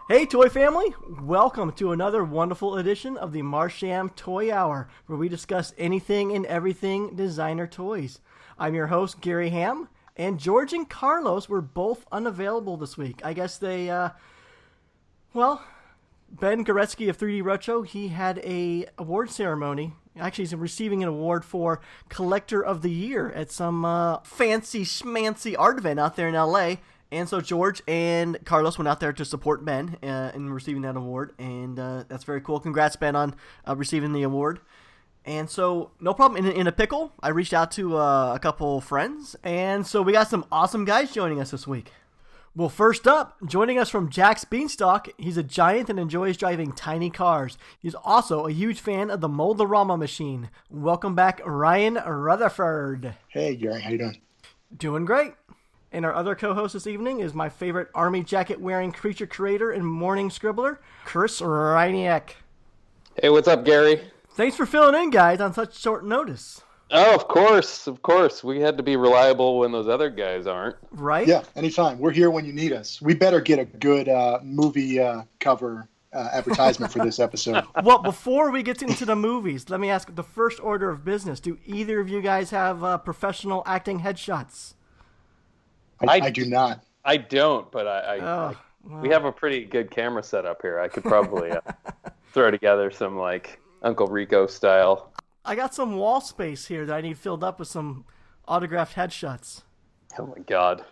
Hey, Toy Family! Welcome to another wonderful edition of the Marsham Toy Hour, where we discuss anything and everything designer toys. I'm your host, Gary Ham, and George and Carlos were both unavailable this week. I guess they, Ben Goretzky of 3D Retro, he had a award ceremony. Actually, he's receiving an award for Collector of the Year at some fancy schmancy art event out there in LA. And so George and Carlos went out there to support Ben in receiving that award, and that's very cool. Congrats, Ben, on receiving the award. And so, no problem. In a pickle, I reached out to a couple friends, and so we got some awesome guys joining us this week. Well, first up, joining us from Jack's Beanstalk, he's a giant and enjoys driving tiny cars. He's also a huge fan of the Mold-A-Rama machine. Welcome back, Ryan Rutherford. Hey, Gary. How you doing? Doing great. And our other co-host this evening is my favorite army jacket-wearing creature creator and morning scribbler, Chris Ryniak. Hey, what's up, Gary? Thanks for filling in, guys, on such short notice. Oh, of course. We had to be reliable when those other guys aren't. Right? Yeah, anytime. We're here when you need us. We better get a good movie cover advertisement for this episode. Well, before we get into the movies, let me ask the first order of business. Do either of you guys have professional acting headshots? I do not. I don't, but we have a pretty good camera setup here. I could probably throw together some, like, Uncle Rico style. I got some wall space here that I need filled up with some autographed headshots. Oh, my God.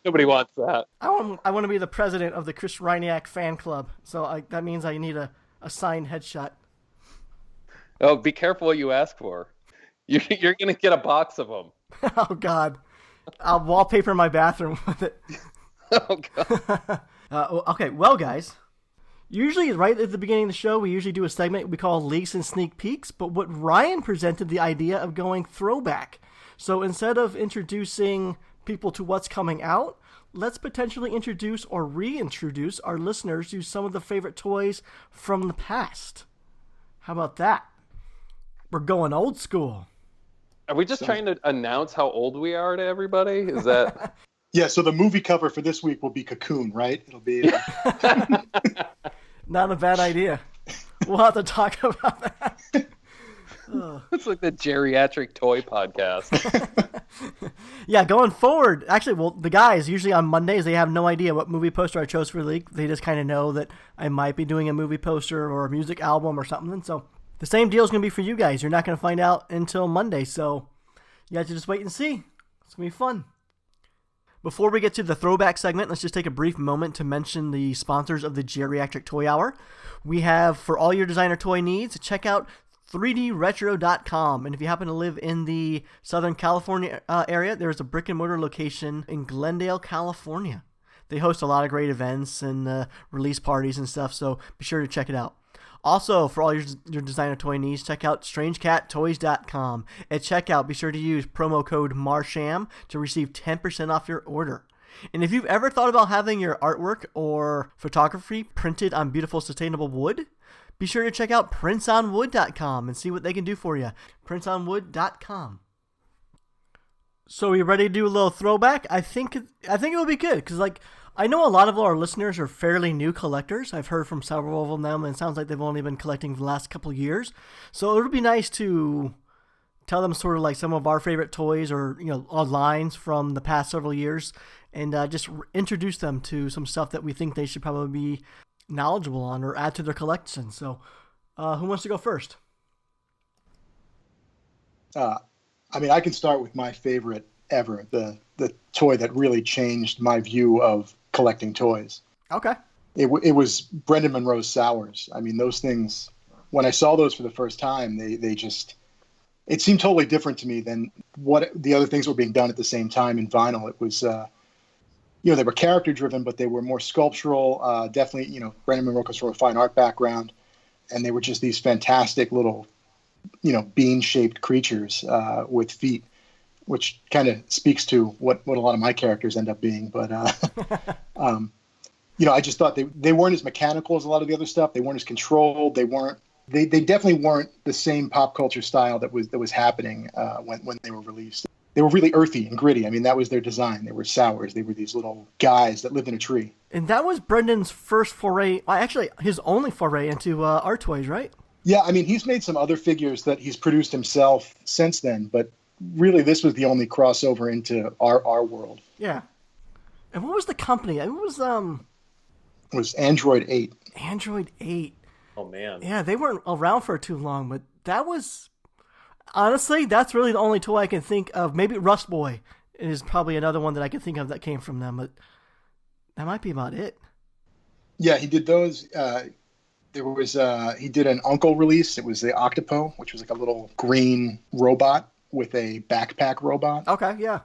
Nobody wants that. I want to be the president of the Chris Ryniak fan club, so that means I need a signed headshot. Oh, be careful what you ask for. You're going to get a box of them. Oh, God. I'll wallpaper my bathroom with it. Oh, God. Okay, well, guys, usually right at the beginning of the show, we usually do a segment we call Leaks and Sneak Peeks, but what Ryan presented the idea of going throwback. So instead of introducing people to what's coming out, let's potentially introduce or reintroduce our listeners to some of the favorite toys from the past. How about that? We're going old school. Are we just trying to announce how old we are to everybody? Is that... Yeah, so the movie cover for this week will be Cocoon, right? It'll be... Not a bad idea. We'll have to talk about that. It's like the geriatric toy podcast. Yeah, going forward, actually, well, the guys, usually on Mondays, they have no idea what movie poster I chose for the week. They just kind of know that I might be doing a movie poster or a music album or something, so... The same deal is going to be for you guys. You're not going to find out until Monday, so you have to just wait and see. It's going to be fun. Before we get to the throwback segment, let's just take a brief moment to mention the sponsors of the Geriatric Toy Hour. We have, for all your designer toy needs, check out 3dretro.com. And if you happen to live in the Southern California area, there's a brick and mortar location in Glendale, California. They host a lot of great events and release parties and stuff, so be sure to check it out. Also, for all your designer toy needs, check out StrangeCatToys.com. At checkout, be sure to use promo code MARSHAM to receive 10% off your order. And if you've ever thought about having your artwork or photography printed on beautiful sustainable wood, be sure to check out PrintsOnWood.com and see what they can do for you. PrintsOnWood.com. So, are you ready to do a little throwback? I think it'll be good because, I know a lot of our listeners are fairly new collectors. I've heard from several of them, and it sounds like they've only been collecting for the last couple of years. So it would be nice to tell them sort of like some of our favorite toys or, lines from the past several years and just introduce them to some stuff that we think they should probably be knowledgeable on or add to their collection. So who wants to go first? I can start with my favorite ever, the toy that really changed my view of collecting toys. Okay. It was Brendan Monroe's Sours. I mean, those things, when I saw those for the first time, it seemed totally different to me than what the other things were being done at the same time in vinyl. It was, they were character driven, but they were more sculptural. Definitely, Brendan Monroe comes from a fine art background, and they were just these fantastic little, bean-shaped creatures with feet, which kind of speaks to what a lot of my characters end up being. But, I just thought they weren't as mechanical as a lot of the other stuff. They weren't as controlled. They definitely weren't the same pop culture style that was happening when they were released. they were really earthy and gritty. I mean, that was their design. They were sours. They were these little guys that lived in a tree. And that was Brendan's first foray, actually his only foray into art toys, right? Yeah, I mean, he's made some other figures that he's produced himself since then, but really this was the only crossover into our world. Yeah. And what was the company? It was Android 8. Android 8. Oh, man. Yeah, they weren't around for too long, but that was... Honestly, that's really the only toy I can think of. Maybe Rust Boy is probably another one that I can think of that came from them, but that might be about it. Yeah, he did those. He did an Uncle release. It was the Octopo, which was like a little green robot with a backpack robot. Okay, yeah.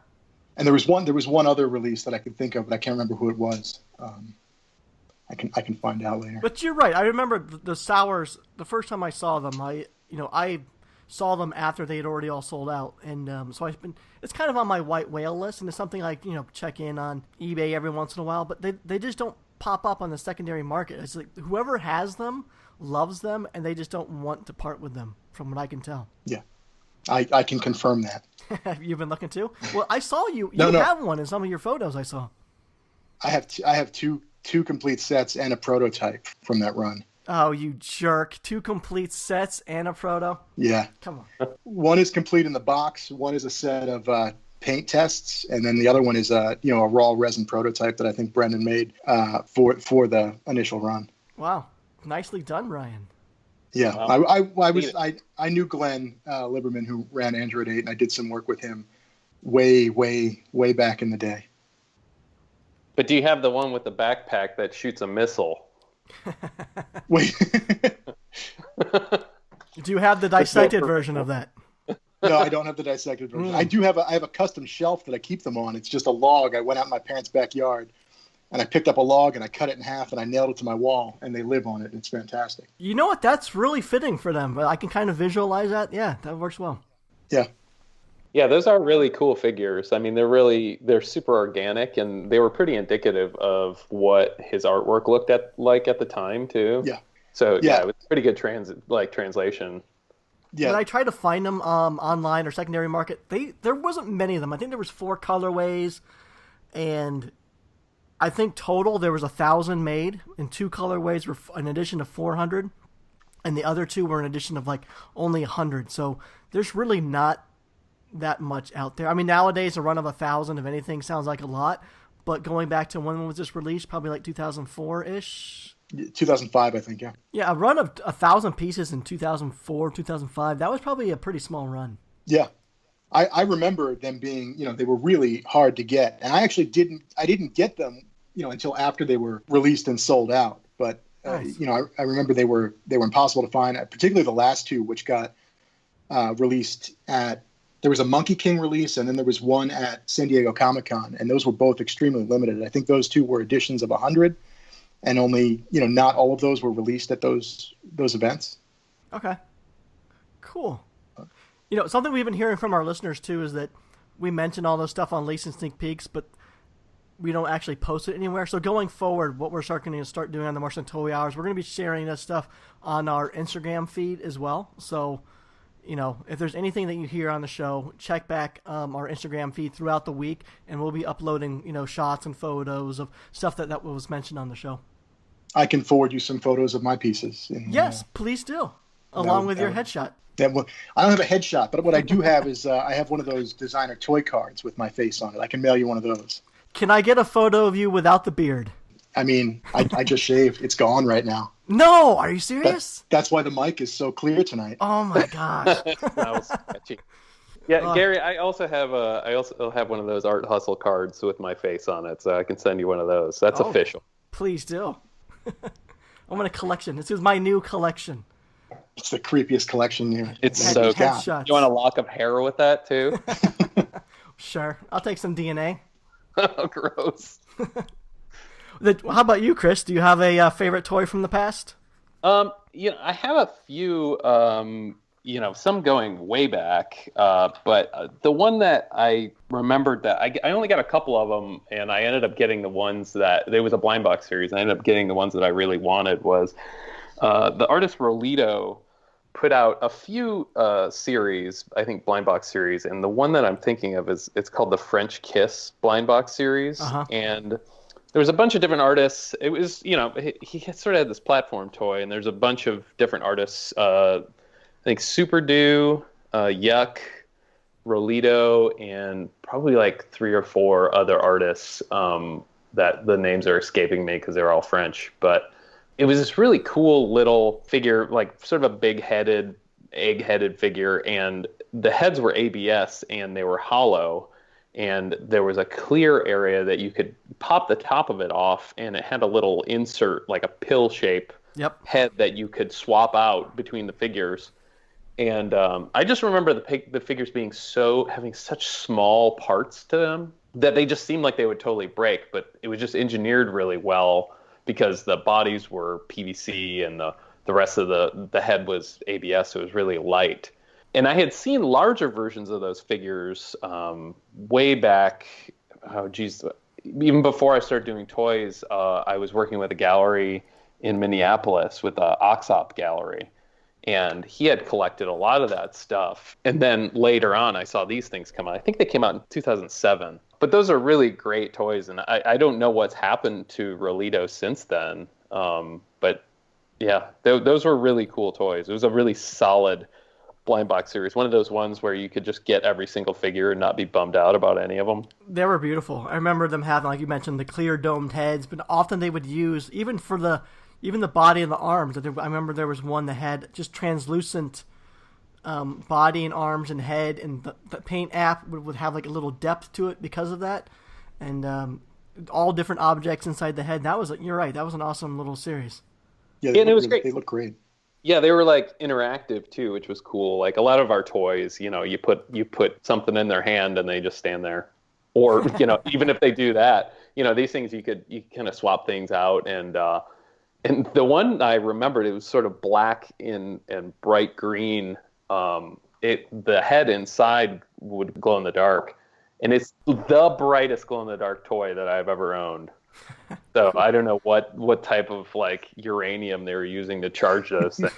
And there was one other release that I could think of, but I can't remember who it was. I can find out later. But you're right. I remember the Sours. The first time I saw them, I saw them after they had already all sold out, and so it's kind of on my white whale list, and it's something I check in on eBay every once in a while. But they just don't pop up on the secondary market. It's like whoever has them loves them, and they just don't want to part with them, from what I can tell. Yeah, I can confirm that. You've been looking too? Well, I saw you. No. have one in some of your photos. I saw. I have two complete sets and a prototype from that run. Oh, you jerk. 2 complete sets and a proto? Yeah. Come on. One is complete in the box. One is a set of paint tests. And then the other one is a raw resin prototype that I think Brendan made for the initial run. Wow. Nicely done, Ryan. Yeah. Wow. I knew Glenn Lieberman, who ran Android 8, and I did some work with him way, way, way back in the day. But do you have the one with the backpack that shoots a missile? Wait. Do you have the dissected version of that? No, I don't have the dissected version. I do have a custom shelf that I keep them on. It's just a log. I went out in my parents' backyard and I picked up a log and I cut it in half and I nailed it to my wall, and they live on it. It's fantastic. You know what? That's really fitting for them. But I can kind of visualize that. Yeah, that works well. Yeah. Yeah, those are really cool figures. I mean, they're super organic, and they were pretty indicative of what his artwork looked like at the time too. Yeah. So yeah, it was pretty good translation. Yeah. When I tried to find them online or secondary market, there wasn't many of them. I think there was 4 colorways, and I think total there was 1,000 made, and 2 colorways were an addition of 400, and the other 2 were an addition of like only 100. So there's really not that much out there. I mean, nowadays a run of 1,000, if anything, sounds like a lot, but going back to when was this released, probably like 2004-ish? 2005, I think, yeah. Yeah, a run of 1,000 pieces in 2004, 2005, that was probably a pretty small run. Yeah. I remember them being, they were really hard to get, and I actually didn't get them, until after they were released and sold out. But nice. I remember they were impossible to find, particularly the last 2, which got released at. There was a Monkey King release, and then there was one at San Diego Comic-Con, and those were both extremely limited. I think those 2 were editions of 100, and only, not all of those were released at those events. Okay. Cool. Something we've been hearing from our listeners, too, is that we mention all this stuff on Leaks and Sneak Peeks, but we don't actually post it anywhere. So going forward, what we're going to start doing on the Martian Toy Hours, we're going to be sharing this stuff on our Instagram feed as well. So... if there's anything that you hear on the show, check back our Instagram feed throughout the week, and we'll be uploading, shots and photos of stuff that was mentioned on the show. I can forward you some photos of my pieces. Yes, please do, along with your headshot. I don't have a headshot, but what I do have is I have one of those designer toy cards with my face on it. I can mail you one of those. Can I get a photo of you without the beard? I mean, I just shaved. It's gone right now. No, are you serious? That's why the mic is so clear tonight. Oh my gosh. That was sketchy. Yeah, Gary, I also have one of those Art Hustle cards with my face on it, so I can send you one of those. That's official. Please do. I'm in a collection. This is my new collection. It's the creepiest collection here. It's so good. You want a lock of hair with that too? Sure. I'll take some DNA. Oh, gross. How about you, Chris? Do you have a favorite toy from the past? I have a few, some going way back, but the one that I remembered that I only got a couple of them, and I ended up getting the ones that, it was a blind box series, I ended up getting the ones that I really wanted was the artist Rolito put out a few series, I think blind box series, and the one that I'm thinking of it's called the French Kiss blind box series, and there was a bunch of different artists. It was, he sort of had this platform toy, and there's a bunch of different artists. I think Super Do, Yuck, Rolito, and probably like 3 or 4 other artists that the names are escaping me because they're all French, but it was this really cool little figure, like sort of a big-headed, egg-headed figure, and the heads were ABS, and they were hollow, and there was a clear area that you could pop the top of it off, and it had a little insert, like a pill shape head that you could swap out between the figures. And I just remember the figures having such small parts to them that they just seemed like they would totally break, but it was just engineered really well, because the bodies were PVC and the rest of the head was ABS, so it was really light. And I had seen larger versions of those figures way back, even before I started doing toys. I was working with a gallery in Minneapolis with the Oxop Gallery, and he had collected a lot of that stuff. And then later on, I saw these things come out. I think they came out in 2007. But those are really great toys, and I don't know what's happened to Rolito since then. But yeah, those were really cool toys. It was a really solid blind box series. One of those ones where you could just get every single figure and not be bummed out about any of them. They were beautiful. I remember them having, like you mentioned, the clear domed heads, but often they would use, even the body and the arms. I remember there was one that had just translucent body and arms and head, and the paint app would have like a little depth to it because of that, and all different objects inside the head. That was, you're right, that was an awesome little series. Yeah, and it was great. They look great. Yeah, they were like interactive too, which was cool. Like a lot of our toys, you put something in their hand and they just stand there, or even if they do that, these things you kind of swap things out. And the one I remembered, it was sort of black and bright green. The head inside would glow in the dark, and it's the brightest glow in the dark toy that I've ever owned. So I don't know what type of like uranium they were using to charge those things.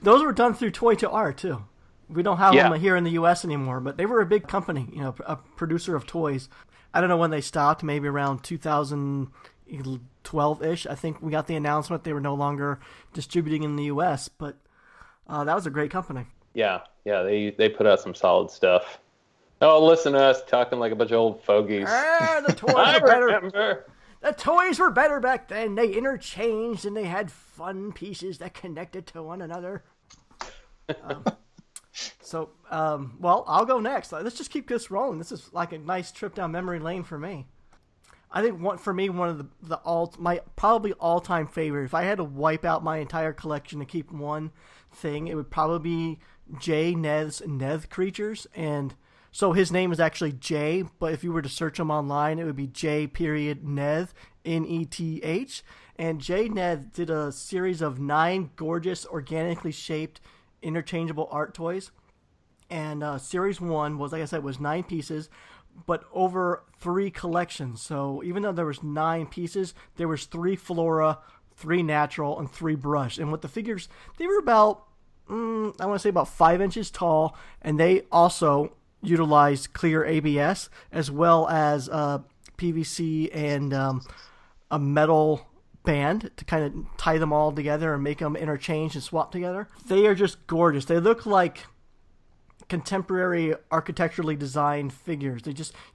Those were done through Toy to Art too. We don't have them here in the U.S. anymore, but they were a big company, a producer of toys. I don't know when they stopped, maybe around 2012-ish. I think we got the announcement they were no longer distributing in the U.S., but that was a great company. Yeah, they put out some solid stuff. Oh, listen to us talking like a bunch of old fogies. The toys were better. The toys were better back then. They interchanged, and they had fun pieces that connected to one another. Well, I'll go next. Let's just keep this rolling. This is like a nice trip down memory lane for me. I think one of my probably all-time favorite. If I had to wipe out my entire collection to keep one thing, it would probably be J. Neth's Neth Creatures. And so his name is actually J, but if you were to search him online, it would be J. Neth, Neth. And J. Neth did a series of 9 gorgeous, organically shaped, interchangeable art toys. And series 1 was, like I said, was 9 pieces, but over 3 collections. So even though there was 9 pieces, there was 3 Flora, 3 natural, and 3 brush. And with the figures, they were about, I want to say about 5 inches tall, and they also utilized clear ABS as well as PVC and a metal band to kind of tie them all together and make them interchange and swap together. They are just gorgeous. They look like contemporary architecturally designed figures.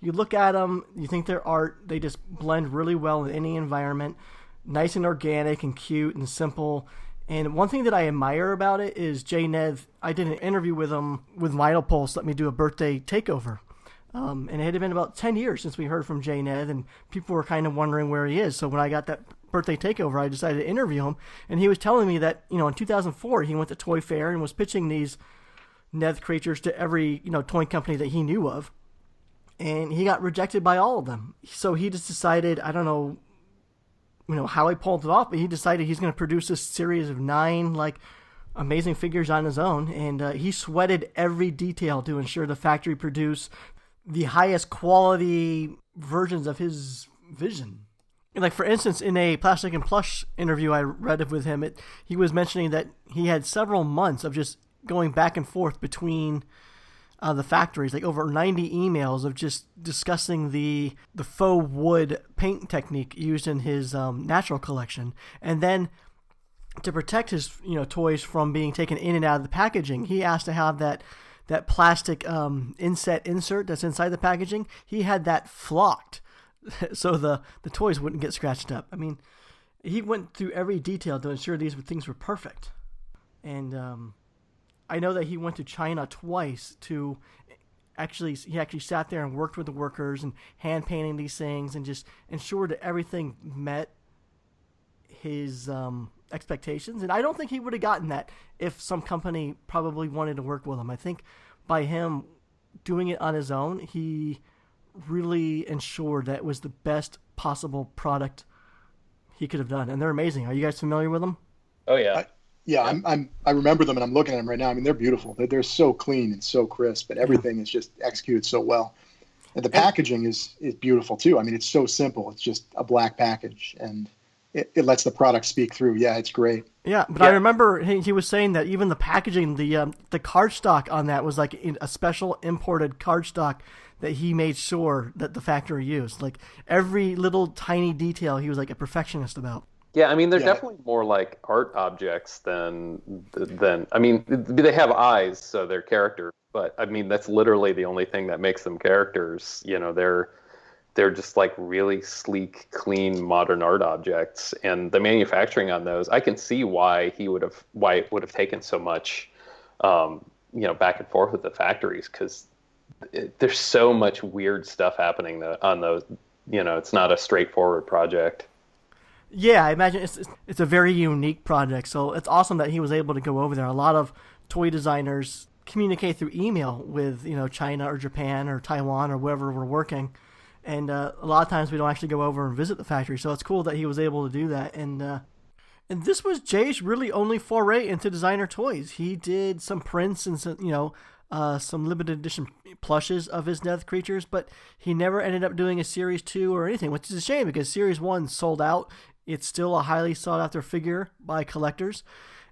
You look at them, you think they're art. They just blend really well in any environment. Nice and organic and cute and simple. And one thing that I admire about it is Jay Neth. I did an interview with him with Vinyl Pulse, let me do a birthday takeover. And it had been about 10 years since we heard from Jay Neth, and people were kind of wondering where he is. So when I got that birthday takeover, I decided to interview him. And he was telling me that, in 2004, he went to Toy Fair and was pitching these Neth creatures to every, toy company that he knew of. And he got rejected by all of them. So he just decided, I don't know, how he pulled it off, but he decided he's going to produce this series of 9, amazing figures on his own. And he sweated every detail to ensure the factory produced the highest quality versions of his vision. Like, for instance, in a Plastic and Plush interview I read with him, he was mentioning that he had several months of just going back and forth between the factories, like over 90 emails of just discussing the faux wood paint technique used in his natural collection. And then to protect his toys from being taken in and out of the packaging, he asked to have that plastic inset insert that's inside the packaging. He had that flocked so the toys wouldn't get scratched up. I mean, he went through every detail to ensure these things were perfect. And I know that he went to China twice to he actually sat there and worked with the workers and hand painting these things and just ensured that everything met his expectations. And I don't think he would have gotten that if some company probably wanted to work with him. I think by him doing it on his own, he really ensured that it was the best possible product he could have done. And they're amazing. Are you guys familiar with them? Oh yeah. I remember them, and I'm looking at them right now. I mean, they're beautiful. They're so clean and so crisp, and everything is just executed so well. And the packaging is beautiful too. I mean, it's so simple. It's just a black package, and it lets the product speak through. Yeah, it's great. Yeah, but I remember he was saying that even the packaging, the cardstock on that was like a special imported cardstock that he made sure that the factory used. Like every little tiny detail, he was like a perfectionist about. Yeah, I mean, they're definitely more like art objects than. I mean, they have eyes, so they're characters. But I mean, that's literally the only thing that makes them characters. They're just like really sleek, clean, modern art objects. And the manufacturing on those, I can see why it would have taken so much, back and forth with the factories, because there's so much weird stuff happening on those. It's not a straightforward project. Yeah, I imagine it's a very unique project, so it's awesome that he was able to go over there. A lot of toy designers communicate through email with China or Japan or Taiwan or wherever we're working, and a lot of times we don't actually go over and visit the factory. So it's cool that he was able to do that. And this was Jay's really only foray into designer toys. He did some prints and some limited edition plushes of his Death Creatures, but he never ended up doing a Series 2 or anything, which is a shame because Series 1 sold out. It's still a highly sought-after figure by collectors.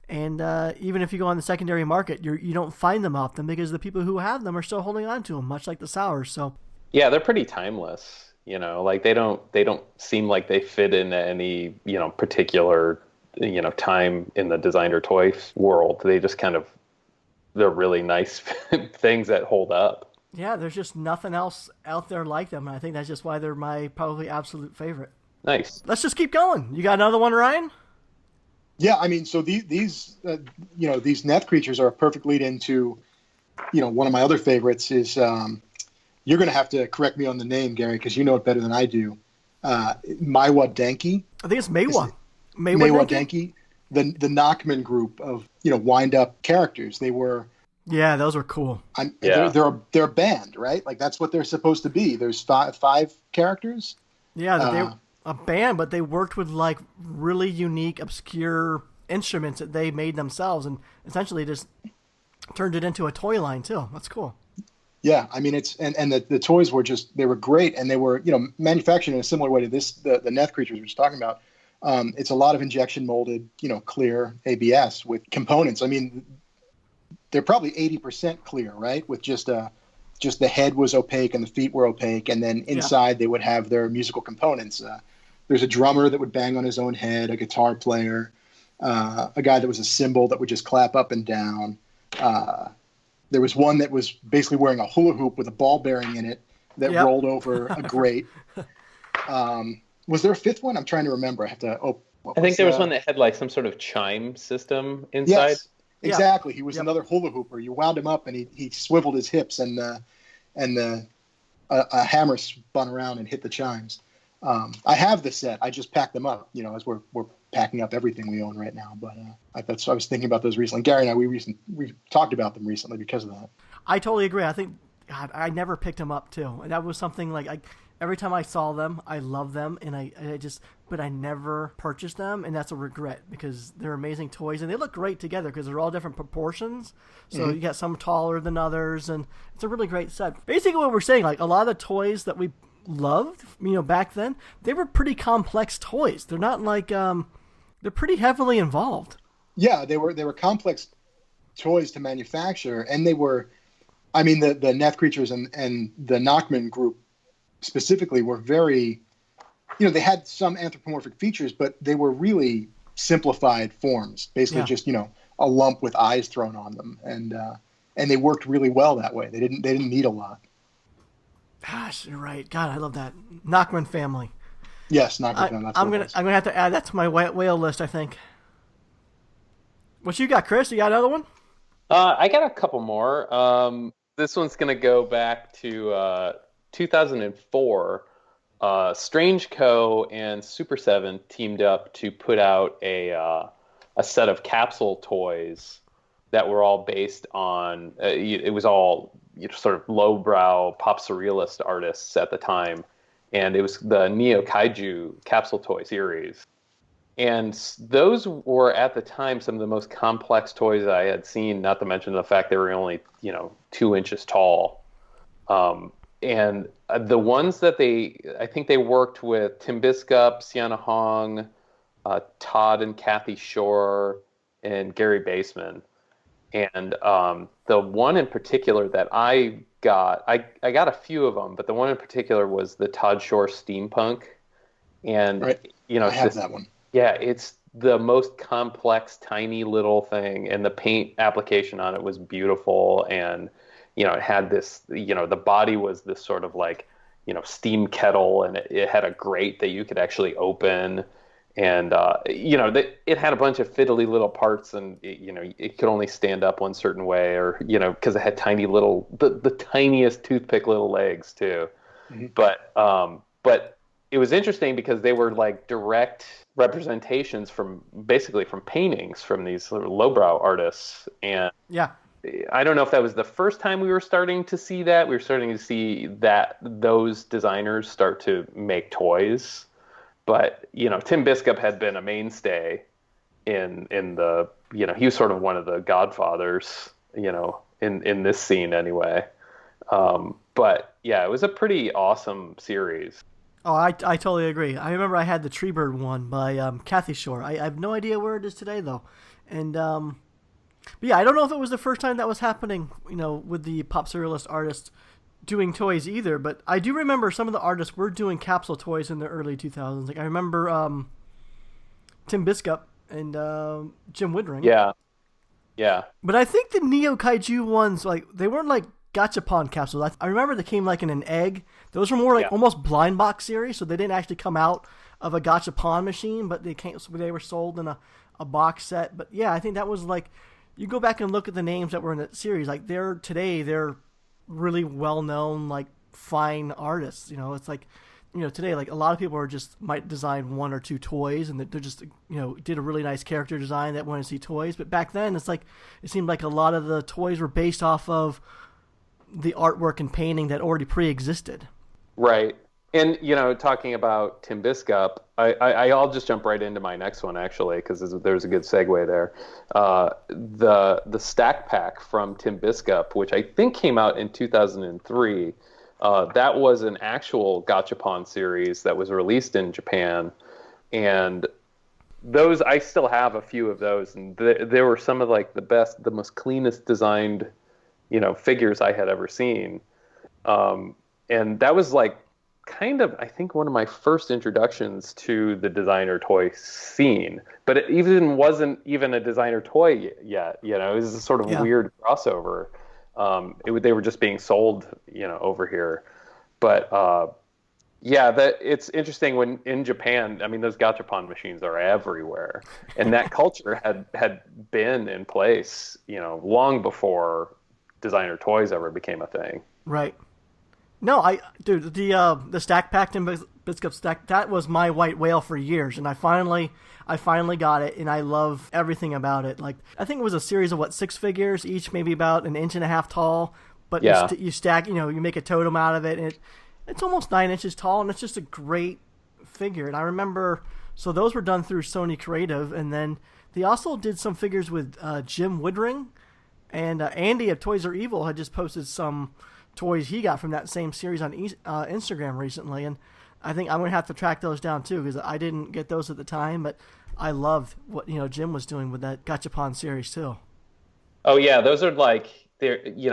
And even if you go on the secondary market, you don't find them often because the people who have them are still holding on to them, much like the Sours. So yeah, they're pretty timeless. Like they don't seem like they fit into any particular time in the designer toy world. They just they're really nice things that hold up. Yeah, there's just nothing else out there like them, and I think that's just why they're my probably absolute favorite. Nice. Let's just keep going. You got another one, Ryan? Yeah, I mean, so these Neth creatures are a perfect lead into, one of my other favorites is, you're going to have to correct me on the name, Gary, because you know it better than I do. Maiwa Denki. I think it's Maiwa. Maiwa Denki. The Nachman group of, wind-up characters. They were... Yeah, those were cool. They're a band, right? Like, that's what they're supposed to be. There's five characters. Yeah, they were a band, but they worked with like really unique, obscure instruments that they made themselves, and essentially just turned it into a toy line too. That's cool. Yeah, I mean and the toys were they were great, and they were manufactured in a similar way to the Neth creatures we were just talking about. It's a lot of injection molded, clear ABS with components. I mean, they're probably 80% clear, right? With just the head was opaque and the feet were opaque, and then inside they would have their musical components. There's a drummer that would bang on his own head, a guitar player, a guy that was a cymbal that would just clap up and down. There was one that was basically wearing a hula hoop with a ball bearing in it that rolled over a grate. Was there a fifth one? I'm trying to remember. I have to. I think there was one that had like some sort of chime system inside. Yes, exactly. He was another hula hooper. You wound him up, and he swiveled his hips, and a hammer spun around and hit the chimes. I have the set. I just packed them up, as we're packing up everything we own right now. But I was thinking about those recently. Gary and I, we talked about them recently because of that. I totally agree. I think, God, I never picked them up too, and that was something like every time I saw them, I loved them, and but I never purchased them, and that's a regret because they're amazing toys, and they look great together because they're all different proportions. So you got some taller than others, and it's a really great set. Basically, what we're saying, like a lot of the toys that we loved, back then, they were pretty complex toys. They're not like they're pretty heavily involved. Yeah, they were complex toys to manufacture, and they were, I mean, the Neth creatures and the Nachman group specifically were very, they had some anthropomorphic features, but they were really simplified forms, basically just a lump with eyes thrown on them, and they worked really well that way. They didn't need a lot. Gosh, you're right. God, I love that Nachman family. Yes, Nachman family. I'm gonna have to add that to my white whale list, I think. What you got, Chris? You got another one? I got a couple more. This one's gonna go back to 2004. Strange Co. and Super 7 teamed up to put out a set of capsule toys that were all based on. It was all sort of lowbrow pop surrealist artists at the time, and it was the Neo Kaiju capsule toy series. And those were at the time some of the most complex toys I had seen. Not to mention the fact they were only 2 inches tall. And the ones that I think they worked with Tim Biskup, Sienna Hong, Todd and Kathy Shore, and Gary Baseman. And the one in particular that I got a few of them, but the one in particular was the Todd Shore Steampunk. And, right. I have that one. Yeah, it's the most complex, tiny little thing. And the paint application on it was beautiful. And, it had this, the body was this sort of like, steam kettle, and it had a grate that you could actually open. And, it had a bunch of fiddly little parts, and, it could only stand up one certain way, or, because it had tiny little, the tiniest toothpick little legs too. Mm-hmm. But it was interesting because they were like direct representations from paintings from these sort of lowbrow artists. And yeah, I don't know if that was the first time we were starting to see that. We were starting to see that those designers start to make toys. But, Tim Biskup had been a mainstay in the, he was sort of one of the godfathers, in this scene anyway. But yeah, it was a pretty awesome series. Oh, I totally agree. I remember I had the Treebird one by Kathy Shore. I have no idea where it is today, though. And, but yeah, I don't know if it was the first time that was happening, with the pop surrealist artists doing toys either, but I do remember some of the artists were doing capsule toys in the early 2000s. Like I remember Tim Biskup and Jim Woodring. Yeah. But I think the Neo Kaiju ones, like they weren't like gachapon capsules. I remember they came like in an egg. Those were more like almost blind box series, so they didn't actually come out of a gachapon machine, but they were sold in a box set. But yeah, I think that was like, you go back and look at the names that were in that series, like they're really well-known, like fine artists. It's like, today, like a lot of people might design 1 or 2 toys, and they're just, did a really nice character design that want to see toys. But back then, it seemed like a lot of the toys were based off of the artwork and painting that already pre-existed. Right. And, talking about Tim Biskup, I'll just jump right into my next one, actually, because there's a good segue there. The Stack Pack from Tim Biskup, which I think came out in 2003, that was an actual gachapon series that was released in Japan. And those, I still have a few of those, and they were some of like the most cleanest designed, figures I had ever seen. And that was like, kind of, I think, one of my first introductions to the designer toy scene, but it even wasn't even a designer toy yet. It was a sort of weird crossover. They were just being sold, over here. But it's interesting when in Japan, I mean, those gachapon machines are everywhere, and that culture had been in place, long before designer toys ever became a thing. Right. No, the Stack Pack, Tim Biskup Stack, that was my white whale for years, and I finally got it, and I love everything about it. Like, I think it was a series of 6 figures, each maybe about 1.5 inches tall, but you stack, you make a totem out of it, and it's almost 9 inches tall, and it's just a great figure. And I remember, so those were done through Sony Creative, and then they also did some figures with Jim Woodring, and Andy of Toys Are Evil had just posted some toys he got from that same series on Instagram recently, and I think I'm gonna have to track those down too because I didn't get those at the time, but I loved what Jim was doing with that Gachapon series too. Oh yeah, those are like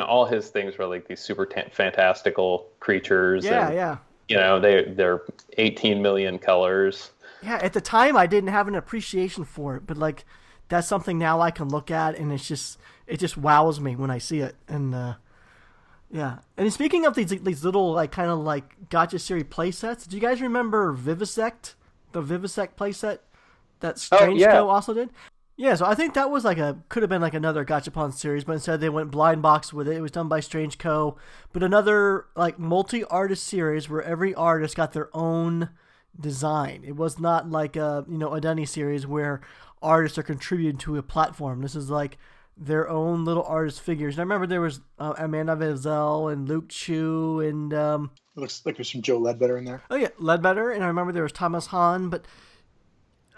all his things were like these super fantastical creatures. Yeah, and, yeah. They're 18 million colors. Yeah, at the time I didn't have an appreciation for it, but like that's something now I can look at, and it just wows me when I see it. And yeah. And speaking of these little like kind of like Gotcha series play sets, do you guys remember Vivisect, the Vivisect play set that Strange Co. also did? Yeah, so I think that was could have been like another Gachapon series, but instead they went blind box with it. It was done by Strange Co. But another like multi-artist series where every artist got their own design. It was not like a Dunny series where artists are contributing to a platform. This is like their own little artist figures. And I remember there was Amanda Vizel and Luke Chu and it looks like there's some Joe Ledbetter in there. Oh yeah, Ledbetter, and I remember there was Thomas Hahn, but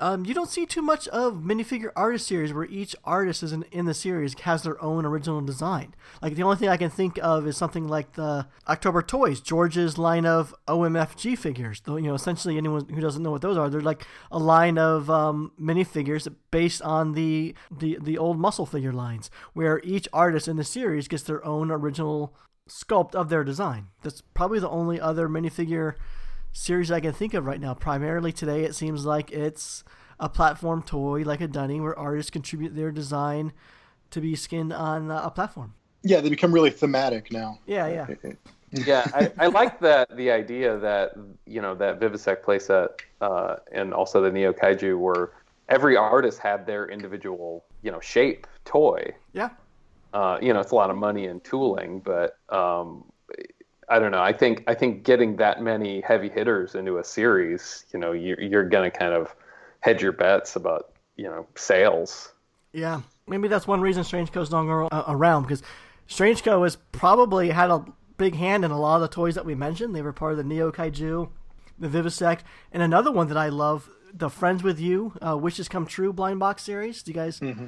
you don't see too much of minifigure artist series where each artist is in the series has their own original design. Like the only thing I can think of is something like the October Toys, George's line of OMFG figures. Though essentially anyone who doesn't know what those are, they're like a line of minifigures based on the old muscle figure lines, where each artist in the series gets their own original sculpt of their design. That's probably the only other minifigure series I can think of right now. Primarily today, it seems like it's a platform toy like a Dunny where artists contribute their design to be skinned on a platform. Yeah, they become really thematic now. Yeah. Yeah, I like the idea that that Vivisect playset and also the Neo Kaiju were every artist had their individual shape toy. Yeah. It's a lot of money and tooling, but I don't know. I think getting that many heavy hitters into a series, you're gonna kind of hedge your bets about sales. Yeah, maybe that's one reason Strange Co's no longer around, because Strange Co has probably had a big hand in a lot of the toys that we mentioned. They were part of the Neo Kaiju, the Vivisect, and another one that I love, the Friends with You, Wishes Come True blind box series. Do you guys? Mm-hmm.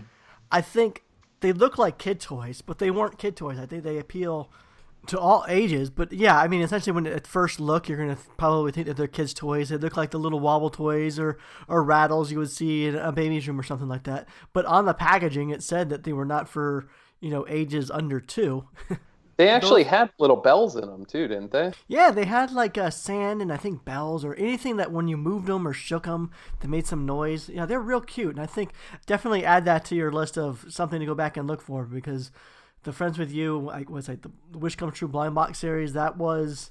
I think they look like kid toys, but they weren't kid toys. I think they appeal to all ages. But yeah, I mean, essentially when at first look, you're going to probably think that they're kids' toys. They look like the little wobble toys or rattles you would see in a baby's room or something like that. But on the packaging, it said that they were not for, ages under 2. They actually had little bells in them too, didn't they? Yeah, they had like sand and I think bells or anything that when you moved them or shook them, they made some noise. Yeah, they're real cute. And I think definitely add that to your list of something to go back and look for, because the Friends with You, the Wish Come True blind box series, that was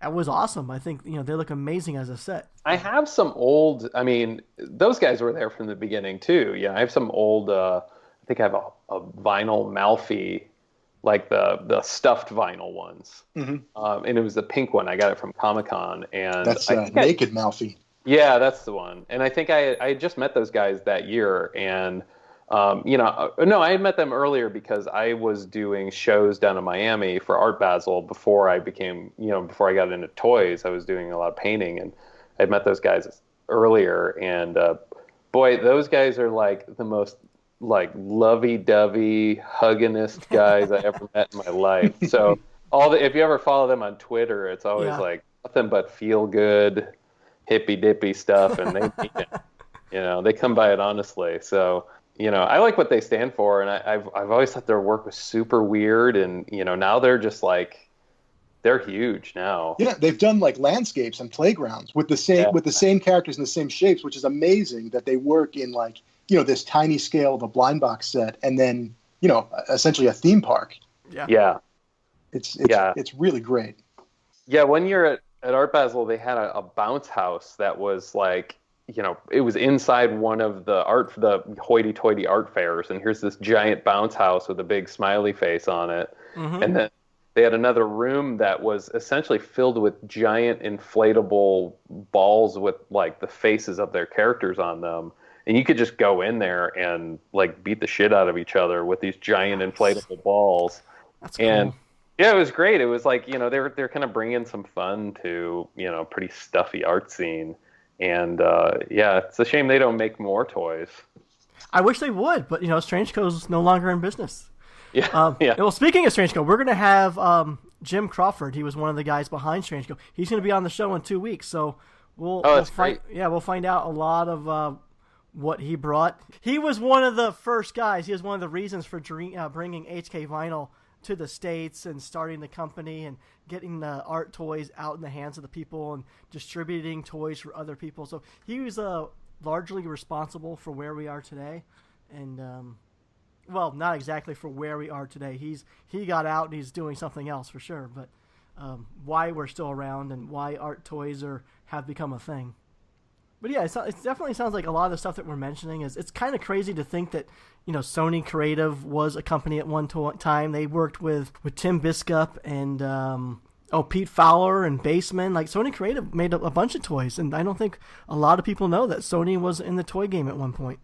awesome. I think they look amazing as a set. I have some old. I mean, those guys were there from the beginning too. Yeah, I have some old. I think I have a vinyl Malfi, like the stuffed vinyl ones, mm-hmm. And it was the pink one. I got it from Comic-Con, and that's naked Malfi. Yeah, that's the one. And I think I had just met those guys that year, and. No, I had met them earlier because I was doing shows down in Miami for Art Basel before I before I got into toys. I was doing a lot of painting, and I met those guys earlier. And boy, those guys are like the most like lovey-dovey, huggingest guys I ever met in my life. So if you ever follow them on Twitter, it's always like nothing but feel good, hippy dippy stuff, and they mean it. They come by it honestly. So. I like what they stand for, and I've always thought their work was super weird, and now they're just like they're huge now. Yeah, they've done like landscapes and playgrounds with the same characters and the same shapes, which is amazing that they work in like this tiny scale of a blind box set, and then essentially a theme park. Yeah. It's really great. Yeah, one year at Art Basel, they had a bounce house that was like. It was inside one of the hoity-toity art fairs, and here's this giant bounce house with a big smiley face on it. Mm-hmm. And then they had another room that was essentially filled with giant inflatable balls with like the faces of their characters on them. And you could just go in there and like beat the shit out of each other with these giant inflatable balls. That's cool. And yeah, it was great. It was like, they're kind of bringing some fun to, pretty stuffy art scene. And it's a shame they don't make more toys. I wish they would, but Strange Co's no longer in business. Yeah. Well, speaking of Strange Co, we're gonna have Jim Crawford. He was one of the guys behind Strange Co. He's going to be on the show in 2 weeks, so we'll that's find great. yeah we'll find out a lot of what he brought. He was one of the first guys. He was one of the reasons for bringing HK Vinyl to the States and starting the company and getting the art toys out in the hands of the people and distributing toys for other people. So he was largely responsible for where we are today. And, well, not exactly for where we are today. He got out and he's doing something else for sure. But why we're still around and why art toys have become a thing. But yeah, it definitely sounds like a lot of the stuff that we're mentioning it's kind of crazy to think that, Sony Creative was a company at one time. They worked with Tim Biscup and Pete Fowler and Baseman. Like Sony Creative made a bunch of toys, and I don't think a lot of people know that Sony was in the toy game at one point.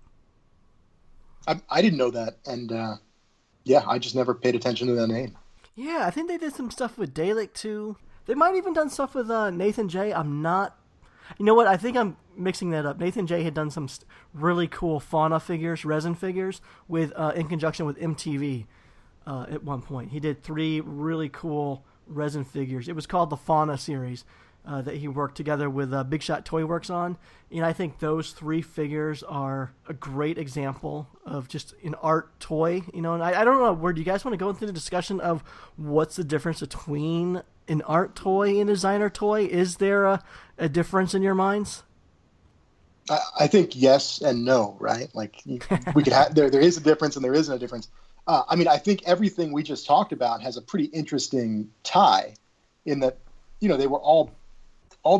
I didn't know that, and I just never paid attention to that name. Yeah, I think they did some stuff with Dalek too. They might even done stuff with Nathan J. I'm not. You know what? I think I'm mixing that up. Nathan J. had done some really cool fauna figures, resin figures, with in conjunction with MTV at one point. He did 3 really cool resin figures. It was called the Fauna series that he worked together with Big Shot Toy Works on. And I think those 3 figures are a great example of just an art toy. And I don't know, do you guys want to go into the discussion of what's the difference between an art toy and a designer toy? Is there a difference in your minds? I think yes and no, right? Like we could have there is a difference and there isn't a difference. I think everything we just talked about has a pretty interesting tie in that, they were all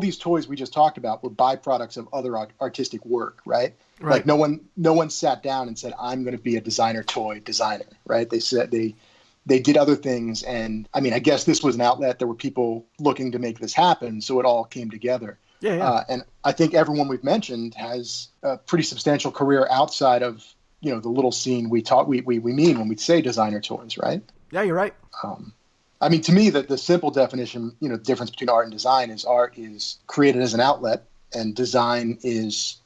these toys we just talked about were byproducts of other artistic work, right? Like no one sat down and said, I'm going to be a designer toy designer, right? They said they did other things. And I guess this was an outlet. There were people looking to make this happen. So it all came together. Yeah. And I think everyone we've mentioned has a pretty substantial career outside of, the little scene we mean when we say designer toys, right? Yeah, you're right. To me, the simple definition, the difference between art and design is art is created as an outlet and design is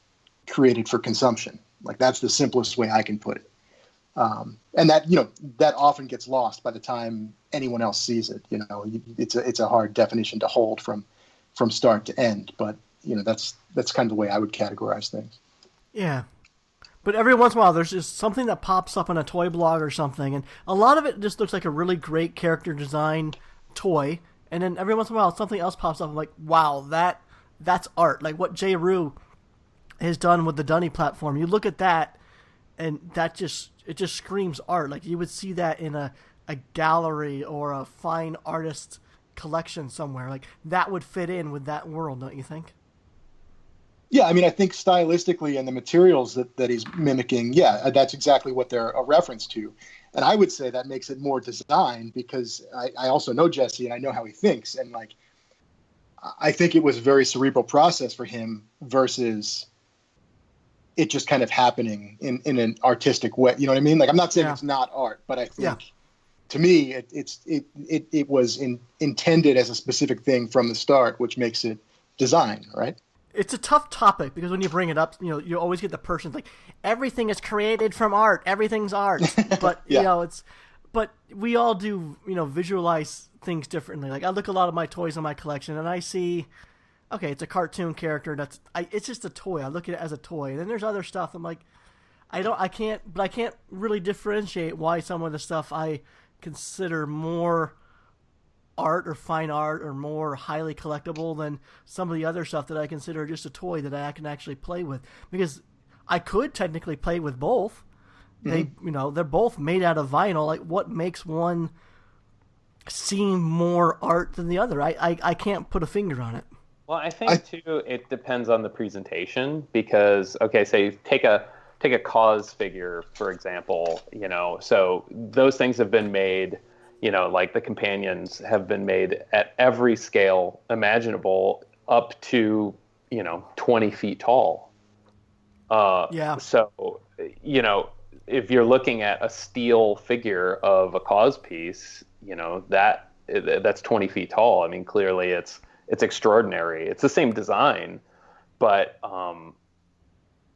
created for consumption. Like that's the simplest way I can put it. And that, that often gets lost by the time anyone else sees it. It's a hard definition to hold from start to end. But, that's kind of the way I would categorize things. Yeah. But every once in a while, there's just something that pops up on a toy blog or something. And a lot of it just looks like a really great character design toy. And then every once in a while, something else pops up. I'm like, wow, that's art. Like what J. Rue has done with the Dunny platform. You look at that, and it just screams art. Like you would see that in a gallery or a fine artist collection somewhere. Like that would fit in with that world, don't you think? Yeah, I think stylistically and the materials that he's mimicking, that's exactly what they're a reference to. And I would say that makes it more design because I also know Jesse and I know how he thinks. And like, I think it was a very cerebral process for him versus it just kind of happening in an artistic way. You know what I mean? Like, I'm not saying it's not art, but I think to me, it was intended as a specific thing from the start, which makes it design, right? It's a tough topic because when you bring it up, you always get the person like everything is created from art, everything's art. But but we all do visualize things differently. Like I look at a lot of my toys in my collection and I see, okay, it's a cartoon character. It's just a toy. I look at it as a toy. And then there's other stuff. I'm like, I can't really differentiate why some of the stuff I consider more art or fine art or more highly collectible than some of the other stuff that I consider just a toy that I can actually play with, because I could technically play with both. Mm-hmm. They're both made out of vinyl. Like what makes one seem more art than the other? I can't put a finger on it. Well, I think too it depends on the presentation because say take a cause figure for example, so those things have been made. Like the companions have been made at every scale imaginable up to, 20 feet tall. So, if you're looking at a steel figure of a cause piece, that's 20 feet tall. Clearly it's extraordinary. It's the same design, but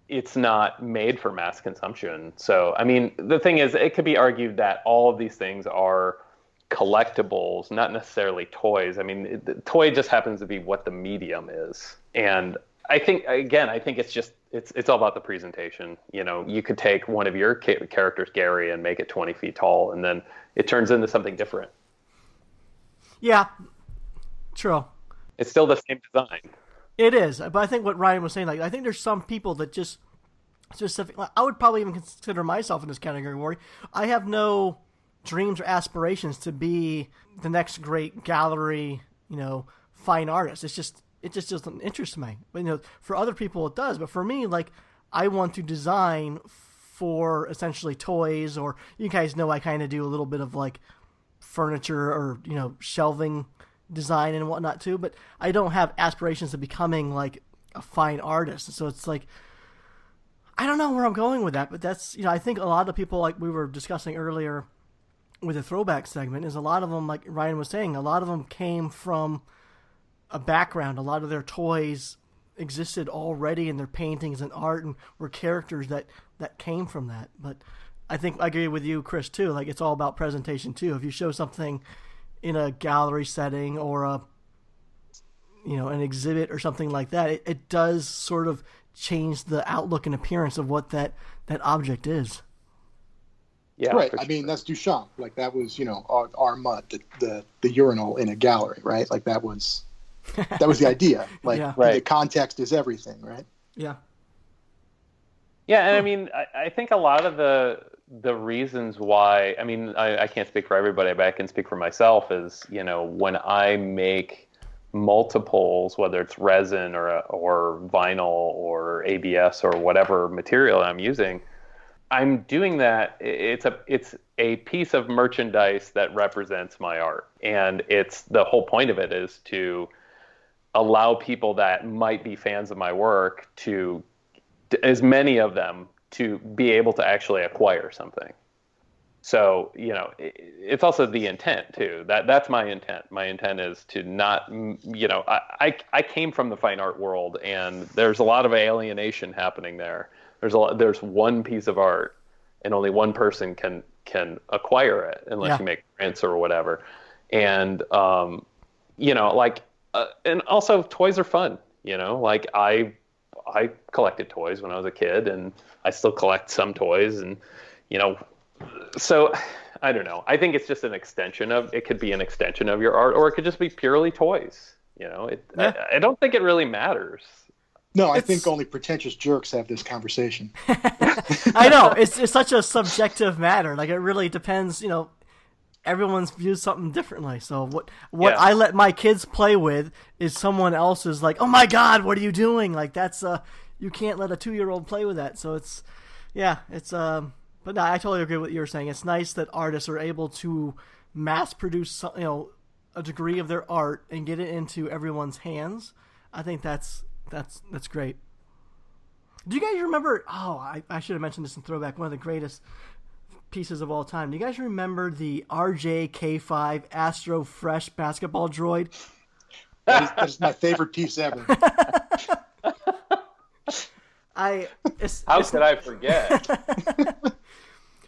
it's not made for mass consumption. So, the thing is, it could be argued that all of these things are collectibles, not necessarily toys. I mean, the toy just happens to be what the medium is. And I think it's all about the presentation. You could take one of your characters, Gary, and make it 20 feet tall, and then it turns into something different. Yeah, true. It's still the same design. It is, but I think what Ryan was saying, like, I think there's some people that just specific. I would probably even consider myself in this category. I have no dreams or aspirations to be the next great gallery, fine artist. It just doesn't interest me. But for other people it does. But for me, like, I want to design for essentially toys, or you guys know I kind of do a little bit of like furniture or shelving design and whatnot too. But I don't have aspirations of becoming like a fine artist. So it's like, I don't know where I'm going with that. But that's I think a lot of people, like we were discussing earlier with the throwback segment, is a lot of them, like Ryan was saying, a lot of them came from a background. A lot of their toys existed already in their paintings and art, and were characters that came from that. But I think I agree with you, Chris, too. Like, it's all about presentation too. If you show something in a gallery setting or an exhibit or something like that, it does sort of change the outlook and appearance of what that object is. Yeah, right. I mean, that's Duchamp. Like, that was our mud, the urinal in a gallery, right? Like, that was the idea. Like, the context is everything, right? Yeah. Yeah, and I mean, I think a lot of the reasons why, I mean, I can't speak for everybody, but I can speak for myself, is, when I make multiples, whether it's resin or vinyl or ABS or whatever material I'm using, I'm doing that. It's a piece of merchandise that represents my art, and it's the whole point of it is to allow people that might be fans of my work to as many of them to be able to actually acquire something. So it's also the intent too. That's my intent. My intent is to not I came from the fine art world, and there's a lot of alienation happening there. There's one piece of art, and only one person can acquire it unless you make prints or whatever. And and also toys are fun. Like I collected toys when I was a kid, and I still collect some toys, and so I don't know. I think it's just it could be an extension of your art, or it could just be purely toys. I don't think it really matters. No, I think only pretentious jerks have this conversation. I know. It's such a subjective matter. Like, it really depends, everyone's views something differently. So what I let my kids play with is someone else's, like, oh my God, what are you doing? Like, that's you can't let a 2-year-old play with that. So it's but no, I totally agree with what you're saying. It's nice that artists are able to mass produce a degree of their art and get it into everyone's hands. I think that's great. Do you guys remember? Oh, I should have mentioned this in Throwback. One of the greatest pieces of all time. Do you guys remember the RJ-K5 Astro Fresh basketball droid? That is my favorite piece ever. How could I forget?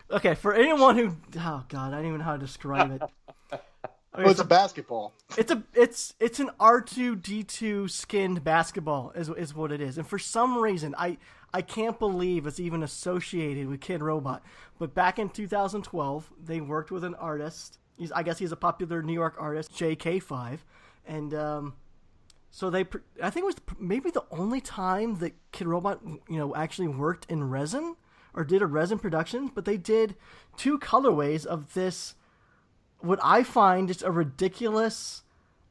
Okay, for anyone who, oh God, I don't even know how to describe it. Okay, well, it's a basketball. It's an R2-D2 skinned basketball is what it is. And for some reason, I can't believe it's even associated with Kid Robot. But back in 2012, they worked with an artist. I guess he's a popular New York artist, JK5. And so I think it was maybe the only time that Kid Robot, actually worked in resin or did a resin production. But they did 2 colorways of this, what I find is a ridiculous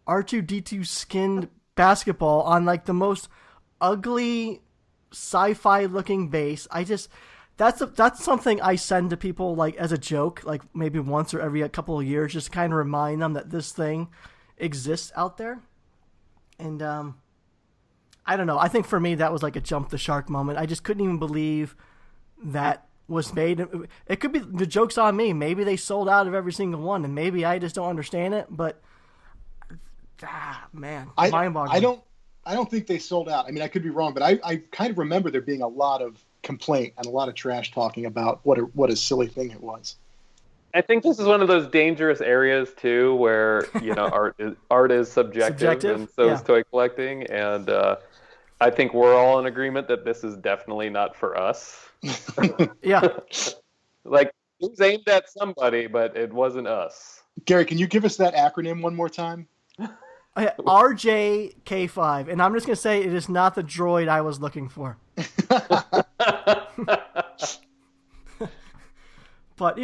R2-D2 skinned basketball on like the most ugly sci-fi looking base. That's something I send to people like as a joke, like maybe once or every couple of years, just to kind of remind them that this thing exists out there. And I don't know. I think for me that was like a jump the shark moment. I just couldn't even believe that was made. It could be the joke's on me. Maybe they sold out of every single one, and maybe I just don't understand it. But man, mind-boggling. I don't think they sold out. I mean, I could be wrong, but I kind of remember there being a lot of complaint and a lot of trash talking about what a silly thing it was. I think this is one of those dangerous areas too, where art is subjective, and so is toy collecting. And I think we're all in agreement that this is definitely not for us. Yeah. Like, it was aimed at somebody, but it wasn't us. Gary, can you give us that acronym one more time? RJK5, and I'm just gonna say it is not the droid I was looking for. But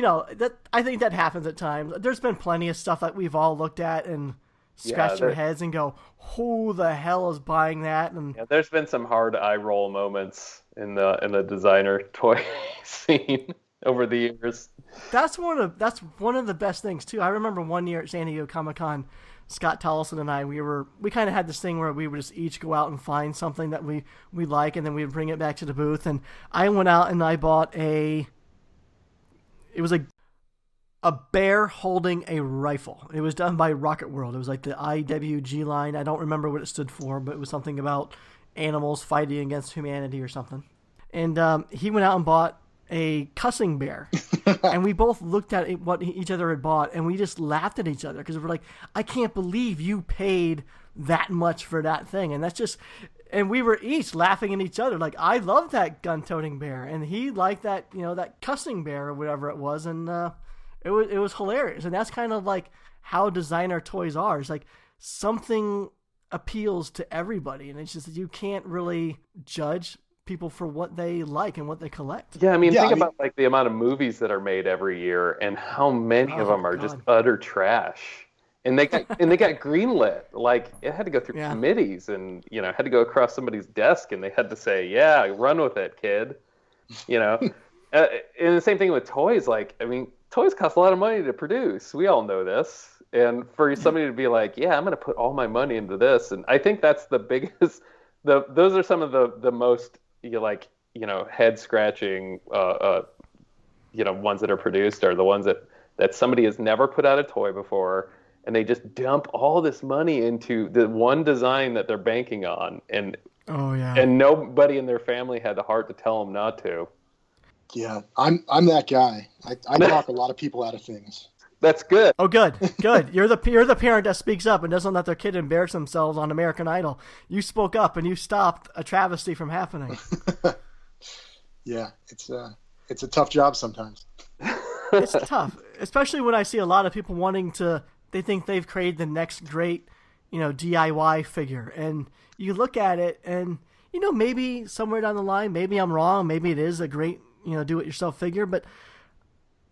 I think that happens at times. There's been plenty of stuff that we've all looked at and scratched our heads and go, "Who the hell is buying that?" And there's been some hard eye roll moments in the designer toy scene over the years. That's one of the best things too. I remember one year at San Diego Comic-Con, Scott Tollison and I, we kind of had this thing where we would just each go out and find something that we like, and then we would bring it back to the booth. And I went out and I bought it was a bear holding a rifle. It was done by Rocket World. It was like the IWG line. I don't remember what it stood for, but it was something about animals fighting against humanity or something. And he went out and bought a cussing bear. And we both looked at what each other had bought, and we just laughed at each other because we're like, I can't believe you paid that much for that thing. And that's just... And we were each laughing at each other. Like, I love that gun-toting bear, and he liked that, that cussing bear or whatever it was, and it was hilarious. And that's kind of like how designer toys are. It's like something appeals to everybody, and it's just that you can't really judge people for what they like and what they collect. Yeah, think about like the amount of movies that are made every year, and how many of them are just utter trash. And they got greenlit. Like, it had to go through committees, and had to go across somebody's desk, and they had to say, "Yeah, run with it, kid." And the same thing with toys. Like, toys cost a lot of money to produce. We all know this. And for somebody to be like, "Yeah, I'm going to put all my money into this," and I think that's the biggest. Those are some of the most head scratching ones that are produced, are the ones that somebody has never put out a toy before. And they just dump all this money into the one design that they're banking on, and nobody in their family had the heart to tell them not to. Yeah, I'm that guy. I talk a lot of people out of things. That's good. Oh, good. You're the parent that speaks up and doesn't let their kid embarrass themselves on American Idol. You spoke up and you stopped a travesty from happening. Yeah, it's a tough job sometimes. It's tough, especially when I see a lot of people wanting to. They think they've created the next great, DIY figure. And you look at it and, maybe somewhere down the line, maybe I'm wrong. Maybe it is a great, do-it-yourself figure. But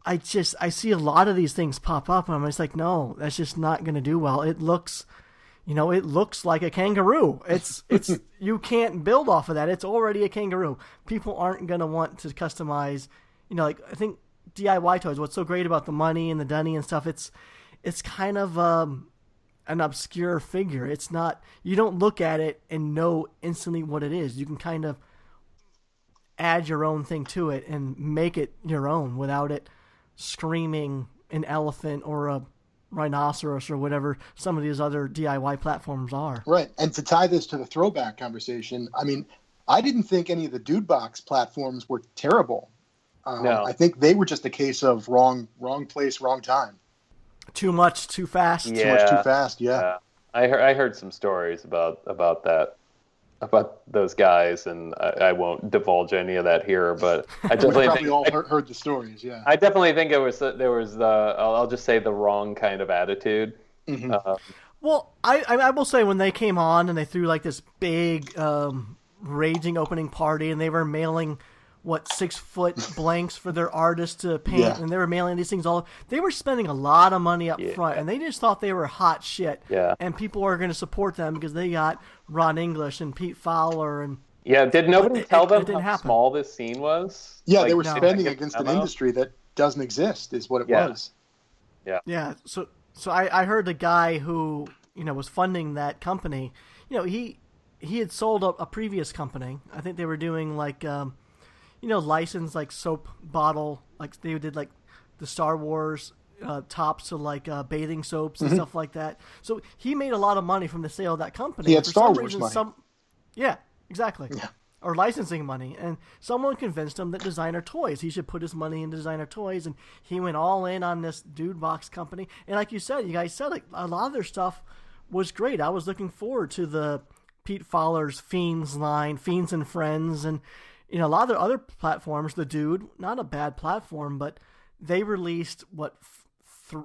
I see a lot of these things pop up, and I'm just like, no, that's just not going to do well. It looks, it looks like a kangaroo. It's you can't build off of that. It's already a kangaroo. People aren't going to want to customize, I think DIY toys, what's so great about the money and the dunny and stuff, it's kind of an obscure figure. It's not, you don't look at it and know instantly what it is. You can kind of add your own thing to it and make it your own without it screaming an elephant or a rhinoceros or whatever some of these other DIY platforms are. Right. And to tie this to the throwback conversation, I didn't think any of the Dude Box platforms were terrible. No. I think they were just a case of wrong place, wrong time. Too much, too fast. Yeah. Too much, too fast. Yeah. I heard some stories about that, about those guys, and I won't divulge any of that here. But I definitely probably all heard the stories. Yeah. I definitely think there was I'll just say the wrong kind of attitude. Mm-hmm. Well, I will say when they came on and they threw like this big raging opening party, and they were mailing 6-foot blanks for their artists to paint, and they were mailing these things all. They were spending a lot of money up front, and they just thought they were hot shit. Yeah. And people are going to support them because they got Ron English and Pete Fowler and. Yeah. Did nobody tell them how small this scene was? Yeah, they were spending against an industry that doesn't exist, is what it was. Yeah. Yeah. So I heard the guy who was funding that company. He had sold a previous company. I think they were doing like. Licensed like soap bottle, like they did like the Star Wars tops to like bathing soaps and stuff like that. So he made a lot of money from the sale of that company. He had Star Wars money. Yeah, exactly. Yeah. or licensing money, and someone convinced him that designer toys, he should put his money into designer toys, and he went all in on this Dude Box company. And like you guys said, like a lot of their stuff was great. I was looking forward to the Pete Fowler's Fiends line, Fiends and Friends, and a lot of their other platforms. The Dude, not a bad platform, but they released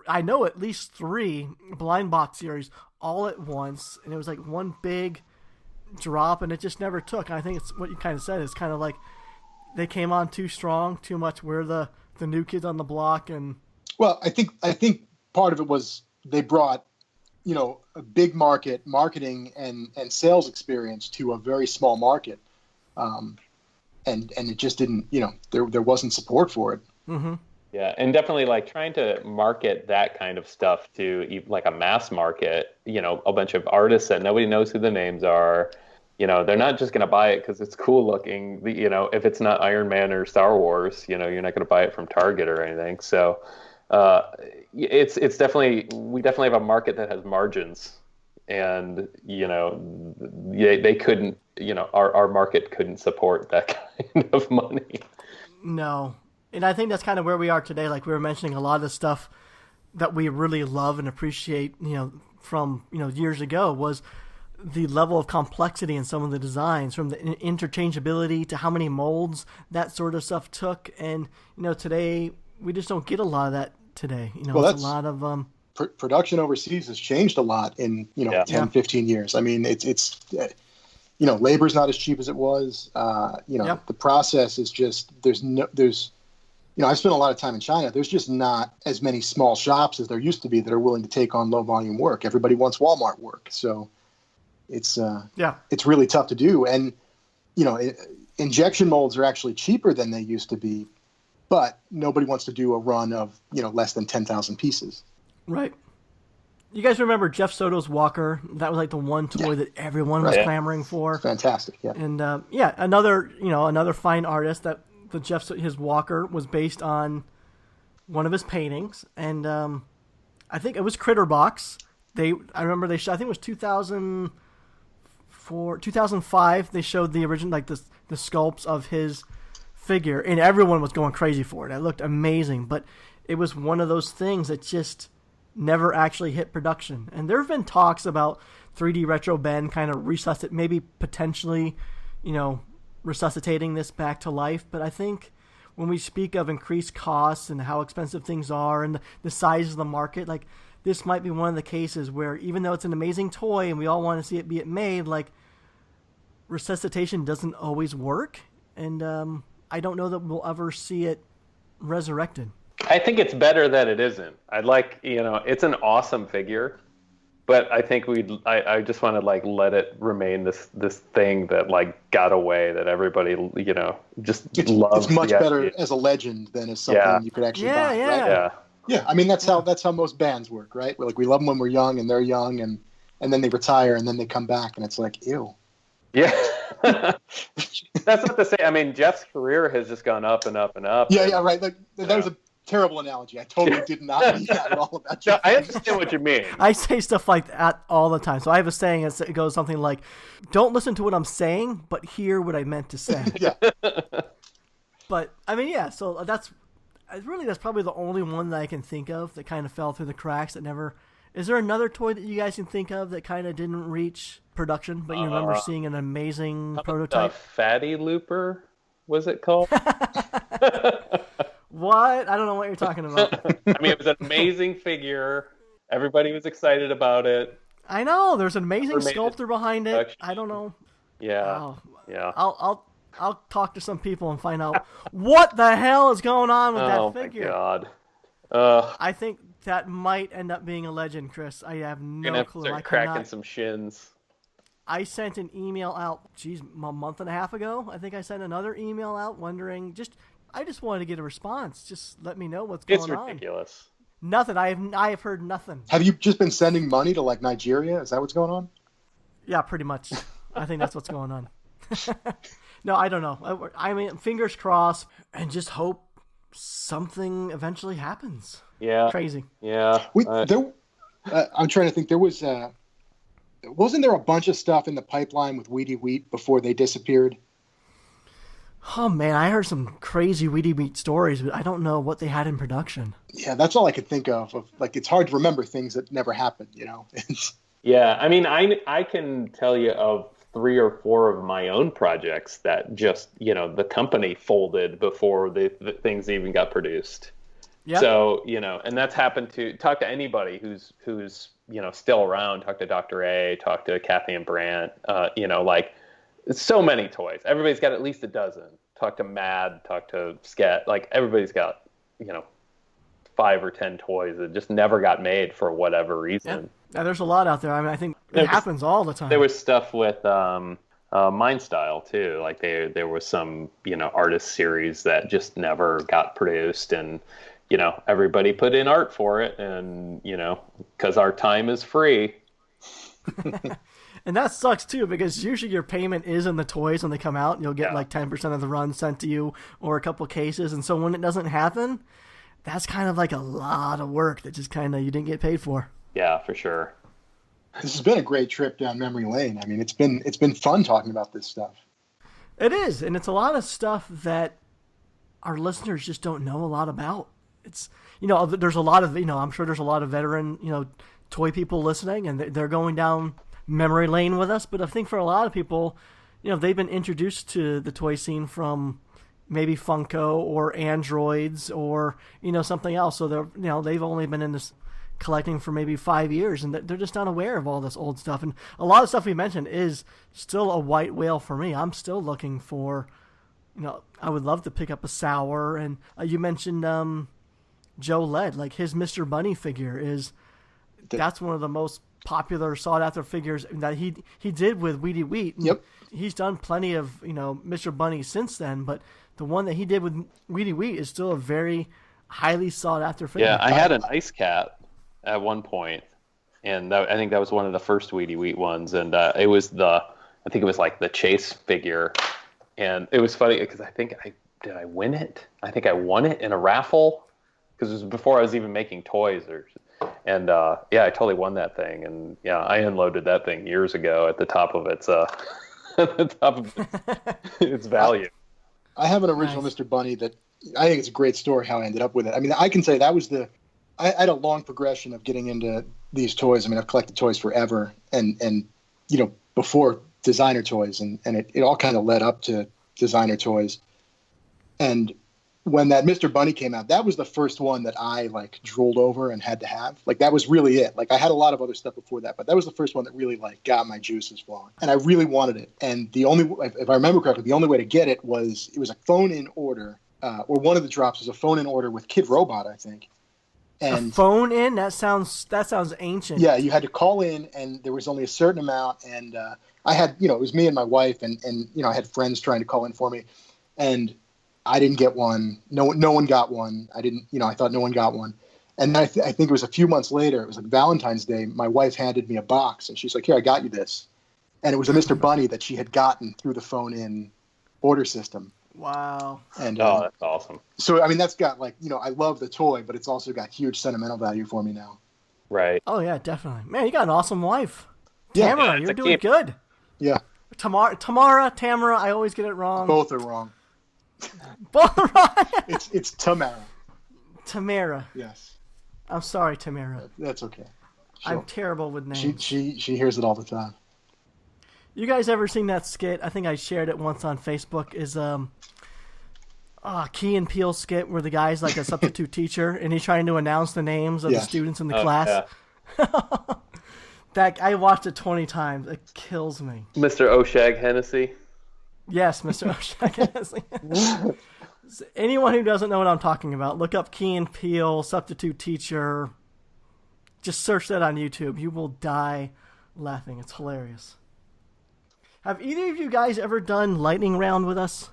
I know at least 3 blind box series all at once, and it was like one big drop, and it just never took. And I think it's what you kind of said. It's kind of like they came on too strong, too much. We're the new kids on the block, and well, I think part of it was they brought a big marketing and sales experience to a very small market, and it just didn't. There wasn't support for it. Mm-hmm. Yeah, and definitely like trying to market that kind of stuff to like a mass market, a bunch of artists that nobody knows who the names are. They're not just going to buy it because it's cool looking. If it's not Iron Man or Star Wars, you're not going to buy it from Target or anything. So it's definitely, we definitely have a market that has margins, and they couldn't, our market couldn't support that kind of money. No. And I think that's kind of where we are today. Like we were mentioning, a lot of the stuff that we really love and appreciate, from, years ago was the level of complexity in some of the designs, from the interchangeability to how many molds that sort of stuff took. And, today we just don't get a lot of that today. Well, it's a lot of production overseas has changed a lot in 10, 15 years. I mean, it's labor's not as cheap as it was. The process is just I've spent a lot of time in China. There's just not as many small shops as there used to be that are willing to take on low volume work. Everybody wants Walmart work. So it's really tough to do. And, injection molds are actually cheaper than they used to be, but nobody wants to do a run of, less than 10,000 pieces. Right. You guys remember Jeff Soto's Walker? That was like the one toy that everyone was clamoring for. Fantastic. Yeah. And another fine artist that his Walker was based on one of his paintings, and I think it was Critterbox. I remember I think it was 2005. They showed the original, like the sculpts of his figure, and everyone was going crazy for it. It looked amazing, but it was one of those things that just never actually hit production. And there have been talks about 3D Retro Ben kind of maybe potentially, resuscitating this back to life. But I think when we speak of increased costs and how expensive things are and the size of the market, like this might be one of the cases where even though it's an amazing toy and we all want to see it be made, like resuscitation doesn't always work. And I don't know that we'll ever see it resurrected. I think it's better that it isn't. It's an awesome figure, but I think I just want to let it remain this thing that got away, that everybody just loves. It's much better as a legend than as something you could actually buy. Yeah, right? Yeah. I mean that's how most bands work, right? We love them when we're young and they're young, and then they retire and then they come back and it's like ew. Yeah. That's not to say. I mean, Jeff's career has just gone up and up and up. Yeah, right. That was a terrible analogy. I totally did not mean that at all about Jeff. No, I understand what you mean. I say stuff like that all the time. So I have a saying. It goes something like, "Don't listen to what I'm saying, but hear what I meant to say." Yeah. But I mean, yeah. So that's probably the only one that I can think of that kind of fell through the cracks. That never. Is there another toy that you guys can think of that kind of didn't reach production, but you remember seeing an amazing prototype? Fatty Looper, was it called? What? I don't know what you're talking about. I mean, it was an amazing figure. Everybody was excited about it. I know. There's an amazing sculptor behind it. I don't know. Yeah. Wow. Yeah. I'll talk to some people and find out what the hell is going on with that figure. Oh my God. I think that might end up being a legend, Chris. I have no clue. Start cracking some shins. I sent an email out, a month and a half ago. I think I sent another email out wondering, I just wanted to get a response. Just let me know what's going on. It's ridiculous. Nothing. I have heard nothing. Have you just been sending money to Nigeria? Is that what's going on? Yeah, pretty much. I think that's what's going on. No, I don't know. I mean, fingers crossed, and just hope something eventually happens. Yeah. Crazy. Yeah. I'm trying to think. There was wasn't there a bunch of stuff in the pipeline with Weedy Wheat before they disappeared? Oh man, I heard some crazy Weedy Meat stories, but I don't know what they had in production. Yeah, that's all I could think of. Like, it's hard to remember things that never happened. It's, Yeah, I mean, I can tell you of 3 or 4 of my own projects that just, the company folded before the things even got produced. Yep. So, and that's happened to talk to anybody who's still around, talk to Dr. A, talk to Kathy and Brandt, like so many toys. Everybody's got at least a dozen. Talk to Mad, talk to Sket, like everybody's got, 5 or 10 toys that just never got made for whatever reason. Yeah, there's a lot out there. I mean, I think it happens all the time. There was stuff with Mind Style too. Like there was some artist series that just never got produced, and everybody put in art for it, and because our time is free. And that sucks too, because usually your payment is in the toys when they come out. You'll get like 10% of the run sent to you, or a couple cases, and so when it doesn't happen, that's kind of like a lot of work that just kind of you didn't get paid for. Yeah, for sure. This has been a great trip down memory lane. I mean, it's been fun talking about this stuff. It is, and it's a lot of stuff that our listeners just don't know a lot about. It's there's a lot of I'm sure there's a lot of veteran toy people listening, and they're going down memory lane with us. But I think for a lot of people, they've been introduced to the toy scene from maybe Funko or Androids or something else. So they've only been in this collecting for maybe 5 years, and they're just not aware of all this old stuff. And a lot of stuff we mentioned is still a white whale for me. I'm still looking for, I would love to pick up a Sour. And you mentioned Joe Led, like his Mr. Bunny figure that's one of the most popular sought after figures that he did with Weedy Wheat. Yep. He's done plenty of Mr. Bunny since then, but the one that he did with Weedy Wheat is still a very highly sought after figure. Yeah, I had an Ice Cat at one point, and I think that was one of the first Weedy Wheat ones, and it was I think it was like the Chase figure, and it was funny because did I win it? I think I won it in a raffle because it was before I was even making toys, and I totally won that thing, and yeah, I unloaded that thing years ago at the top of its at the top of its value. I have an original Mr. Bunny that I think it's a great story how I ended up with it. I mean, I can say that was I had a long progression of getting into these toys. I mean, I've collected toys forever, and before designer toys, and it all kind of led up to designer toys. And when that Mr. Bunny came out, that was the first one that I like drooled over and had to have. Like, that was really it. Like, I had a lot of other stuff before that, but that was the first one that really like got my juices flowing, and I really wanted it. And if I remember correctly, the only way to get it was a phone-in order, or one of the drops was a phone-in order with Kid Robot, I think. And a phone in? That sounds ancient. Yeah, you had to call in, and there was only a certain amount. And I had, it was me and my wife, and I had friends trying to call in for me, and I didn't get one. No one got one. I didn't, I thought no one got one. And then I think it was a few months later. It was like Valentine's Day. My wife handed me a box, and she's like, "Here, I got you this." And it was a Mr. Bunny that she had gotten through the phone-in order system. Wow. And that's awesome. So, I mean, that's got like, I love the toy, but it's also got huge sentimental value for me now. Right. Oh, yeah, definitely. Man, you got an awesome wife. Yeah. Tamara, you're doing good. Yeah. Tamara, I always get it wrong. Both are wrong. Both are wrong. It's Tamara. Tamara. Yes. I'm sorry, Tamara. That's okay. I'm terrible with names. She hears it all the time. You guys ever seen that skit? I think I shared it once on Facebook. Is Key and Peele skit where the guy's like a substitute teacher and he's trying to announce the names of the students in the class. Yeah. That I watched it 20 times. It kills me. Mr. Oshag Hennessy. Yes, Mr. Oshag Hennessy. Anyone who doesn't know what I'm talking about, look up Key and Peele substitute teacher. Just search that on YouTube. You will die laughing. It's hilarious. Have either of you guys ever done lightning round with us?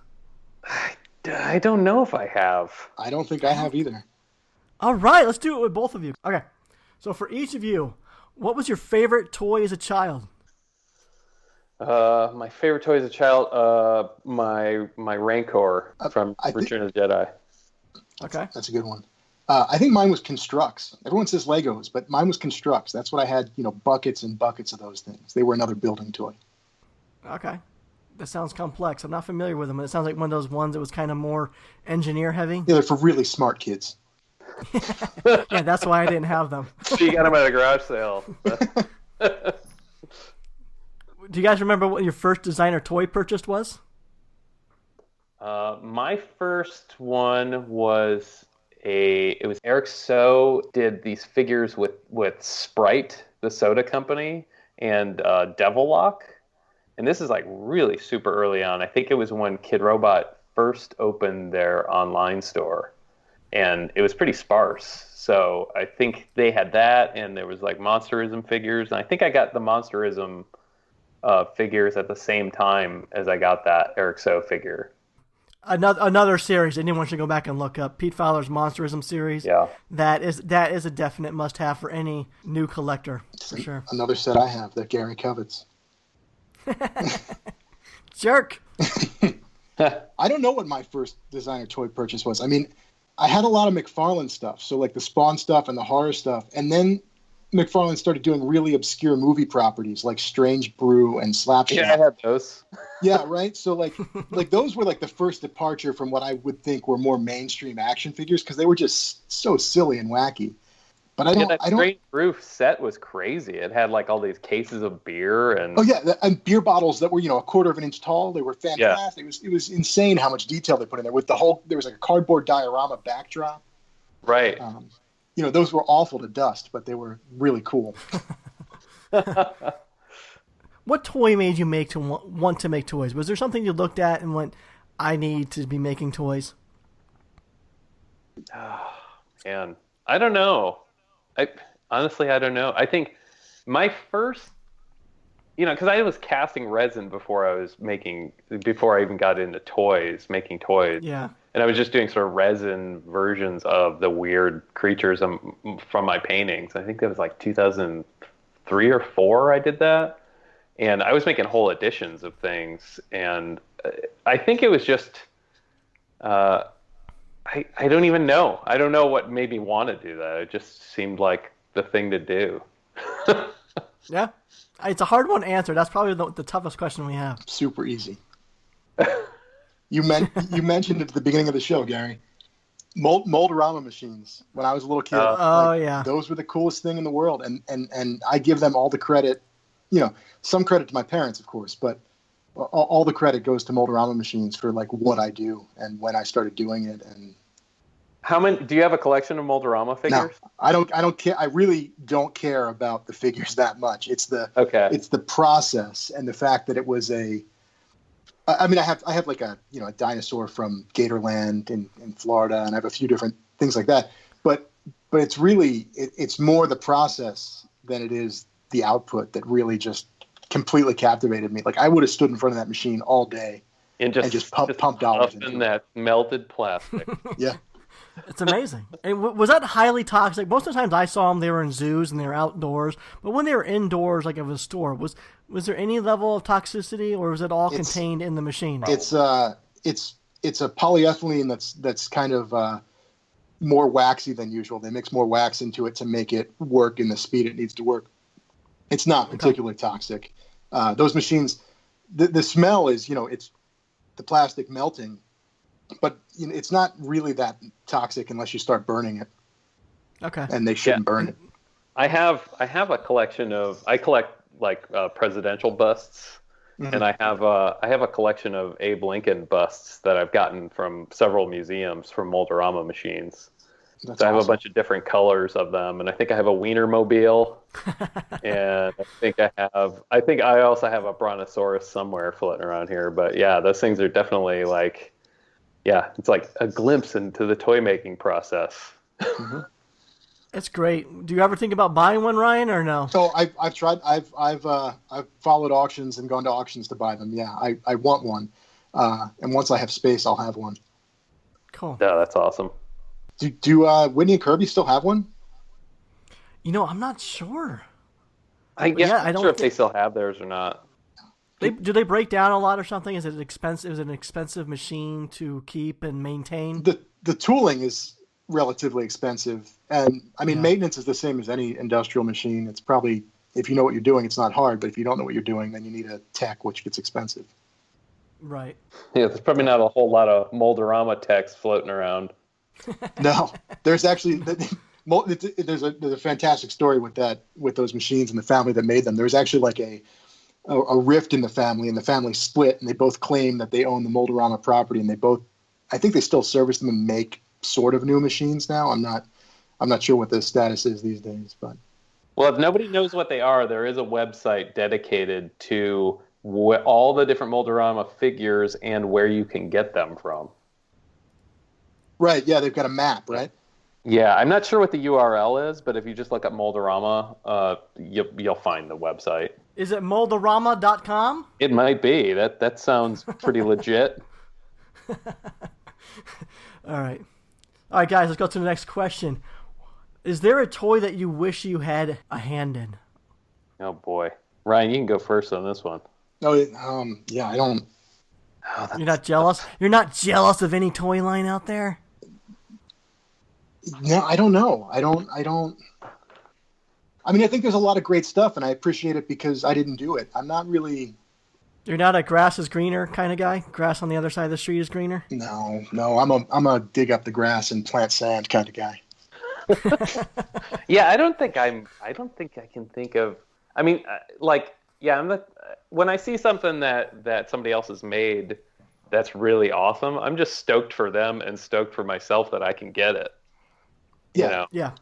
I don't know if I have. I don't think I have either. All right, let's do it with both of you. Okay, so for each of you, what was your favorite toy as a child? My favorite toy as a child, my Rancor from Return of the Jedi. Okay, that's a good one. I think mine was Constructs. Everyone says Legos, but mine was Constructs. That's what I had. Buckets and buckets of those things. They were another building toy. Okay. That sounds complex. I'm not familiar with them. It sounds like one of those ones that was kind of more engineer heavy. Yeah, they're for really smart kids. Yeah, that's why I didn't have them. She got them at a garage sale. Do you guys remember what your first designer toy purchase was? My first one was it was Eric So did these figures with Sprite, the soda company, and Devil Lock. And this is like really super early on. I think it was when Kid Robot first opened their online store, and it was pretty sparse. So I think they had that, and there was like Monsterism figures. And I think I got the Monsterism figures at the same time as I got that Eric So figure. Another series anyone should go back and look up. Pete Fowler's Monsterism series. Yeah. That is a definite must-have for any new collector, for sure. Another set I have that Gary covets. Jerk. I don't know what my first designer toy purchase was. I mean, I had a lot of McFarlane stuff, so like the Spawn stuff and the horror stuff, and then McFarlane started doing really obscure movie properties like Strange Brew and Slapshot. Yeah, I had those. Yeah, right. So like those were like the first departure from what I would think were more mainstream action figures because they were just so silly and wacky. But that Strange Brew set was crazy. It had like all these cases of beer and and beer bottles that were a quarter of an inch tall. They were fantastic. Yeah. It was insane how much detail they put in there with there was like a cardboard diorama backdrop. Right. Those were awful to dust, but they were really cool. What toy made you want to make toys? Was there something you looked at and went, I need to be making toys? Man, I don't know. Honestly, I don't know. I think my first, because I was casting resin before I even got into making toys. Yeah. And I was just doing sort of resin versions of the weird creatures from my paintings. I think that was like 2003 or 4 I did that. And I was making whole editions of things. And I think it was just, I don't even know. I don't know what made me want to do that. It just seemed like the thing to do. Yeah. It's a hard one to answer. That's probably the toughest question we have. Super easy. You mentioned it at the beginning of the show, Gary. Mold-orama machines. When I was a little kid, yeah, those were the coolest thing in the world, and I give them all the credit. Some credit to my parents, of course, but all the credit goes to Mold-orama machines for like what I do and when I started doing it. And how many? Do you have a collection of Mold-orama figures? No, I don't care. I really don't care about the figures that much. It's the process and the fact that it was a. I mean, I have like a dinosaur from Gatorland in Florida, and I have a few different things like that. But it's really it's more the process than it is the output that really just completely captivated me. Like I would have stood in front of that machine all day and just pump dollars into that melted plastic. Yeah. It's amazing. And was that highly toxic? Most of the times I saw them, they were in zoos and they were outdoors. But when they were indoors, like of a store, was there any level of toxicity, or was it all contained in the machine? It's a polyethylene that's kind of more waxy than usual. They mix more wax into it to make it work in the speed it needs to work. It's not particularly toxic. Those machines, the smell is it's the plastic melting. But it's not really that toxic unless you start burning it. Okay. And they shouldn't burn it. I have a collection of. I collect like presidential busts, and I have a collection of Abe Lincoln busts that I've gotten from several museums from Mold-orama machines. So I have a bunch of different colors of them, and I think I have a Wienermobile, and I think I also have a Brontosaurus somewhere floating around here. But yeah, those things are definitely like. Yeah, it's like a glimpse into the toy making process. Mm-hmm. It's great. Do you ever think about buying one, Ryan, or no? So I've tried. I've followed auctions and gone to auctions to buy them. Yeah, I want one, and once I have space, I'll have one. Cool. Yeah, that's awesome. Do Whitney and Kirby still have one? I'm not sure. I'm not sure if they still have theirs or not. Do they break down a lot or something? Is it expensive? Is it an expensive machine to keep and maintain? The tooling is relatively expensive, and I mean maintenance is the same as any industrial machine. It's probably if you know what you're doing, it's not hard. But if you don't know what you're doing, then you need a tech, which gets expensive. Right. Yeah, there's probably not a whole lot of Moldorama text floating around. No, there's actually there's a fantastic story with those machines and the family that made them. There's actually like a rift in the family, and the family split, and they both claim that they own the Moldorama property, and I think they still service them and make sort of new machines now. I'm not sure what the status is these days, but Well, if nobody knows what they are, there is a website dedicated to all the different Moldorama figures and where you can get them from. right, yeah, they've got a map, right? Yeah, I'm not sure what the URL is, but if you just look up Moldorama, you'll find the website. Is it moldorama.com? It might be. That sounds pretty legit. All right, guys, let's go to the next question. Is there a toy that you wish you had a hand in? Oh boy, Ryan, you can go first on this one. No, yeah, I don't. You're not jealous? You're not jealous of any toy line out there? No, I don't know. I don't. I mean, I think there's a lot of great stuff, and I appreciate it because I didn't do it. I'm not really. You're not a grass is greener kind of guy? Grass on the other side of the street is greener? No. I'm a dig up the grass and plant sand kind of guy. Yeah, I don't think I can think of. I mean, when I see something that somebody else has made that's really awesome, I'm just stoked for them and stoked for myself that I can get it. Yeah. You know? Yeah.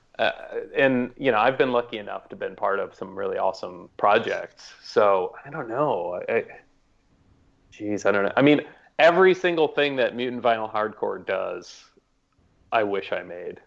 And I've been lucky enough to been part of some really awesome projects. So I don't know. I don't know. I mean, every single thing that Mutant Vinyl Hardcore does, I wish I made.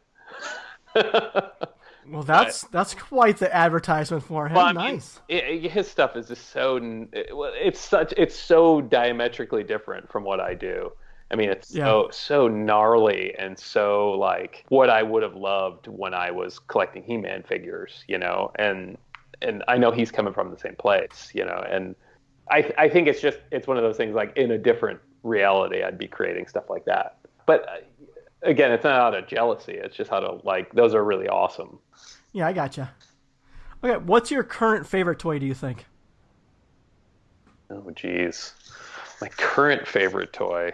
Well, that's quite the advertisement for him. Well, nice. His stuff is just it's so diametrically different from what I do. I mean, it's so gnarly and so like what I would have loved when I was collecting He-Man figures, and I know he's coming from the same place, and I think it's one of those things like in a different reality I'd be creating stuff like that. But again, it's not out of jealousy. It's just out of like those are really awesome. Yeah, I gotcha. Okay, what's your current favorite toy, do you think? Oh, geez. My current favorite toy.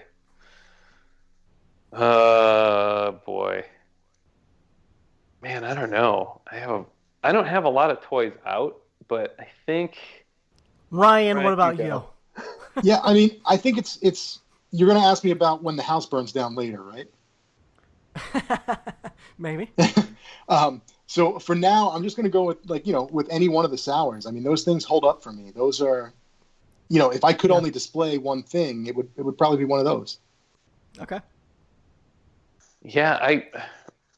Boy. Man, I don't know. I don't have a lot of toys out, but I think. Ryan, what about you? Yeah, I mean, I think it's. You're going to ask me about when the house burns down later, right? Maybe. So for now, I'm just going to go with with any one of the sours. I mean, those things hold up for me. Those are, if I could only display one thing, it would probably be one of those. Okay. Yeah,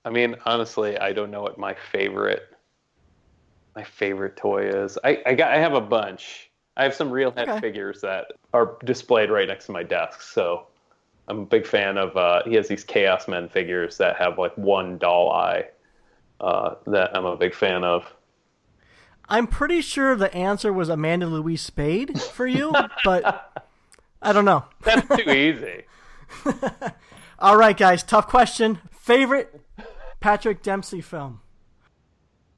I mean, honestly, I don't know what my favorite toy is. I have a bunch. I have some real head figures that are displayed right next to my desk. So I'm a big fan of. He has these Chaos Men figures that have like one doll eye. That I'm a big fan of. I'm pretty sure the answer was Amanda Louise Spade for you, but I don't know. That's too easy. All right, guys, tough question. Favorite Patrick Dempsey film?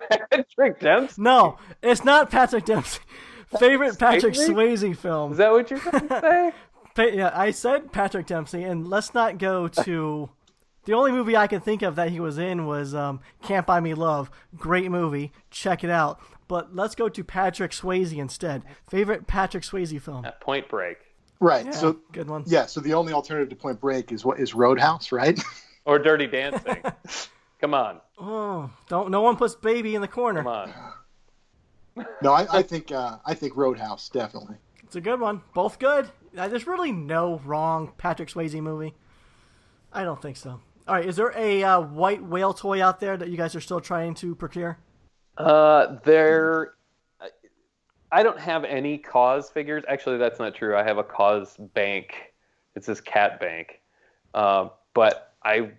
Patrick Dempsey? No, it's not Patrick Dempsey. Favorite Patrick Swayze film? Is that what you're going to say? Yeah, I said Patrick Dempsey, and let's not go to... The only movie I can think of that he was in was Can't Buy Me Love. Great movie. Check it out. But let's go to Patrick Swayze instead. Favorite Patrick Swayze film? Point Break. Right. Yeah, so good one. Yeah. So the only alternative to Point Break is Roadhouse, right? Or Dirty Dancing. Come on. Oh, no one puts Baby in the corner. Come on. No, I think Roadhouse definitely. It's a good one. Both good. There's really no wrong Patrick Swayze movie. I don't think so. All right, is there a white whale toy out there that you guys are still trying to procure? I don't have any Cause figures. Actually, that's not true. I have a Cause bank. It's this cat bank. But I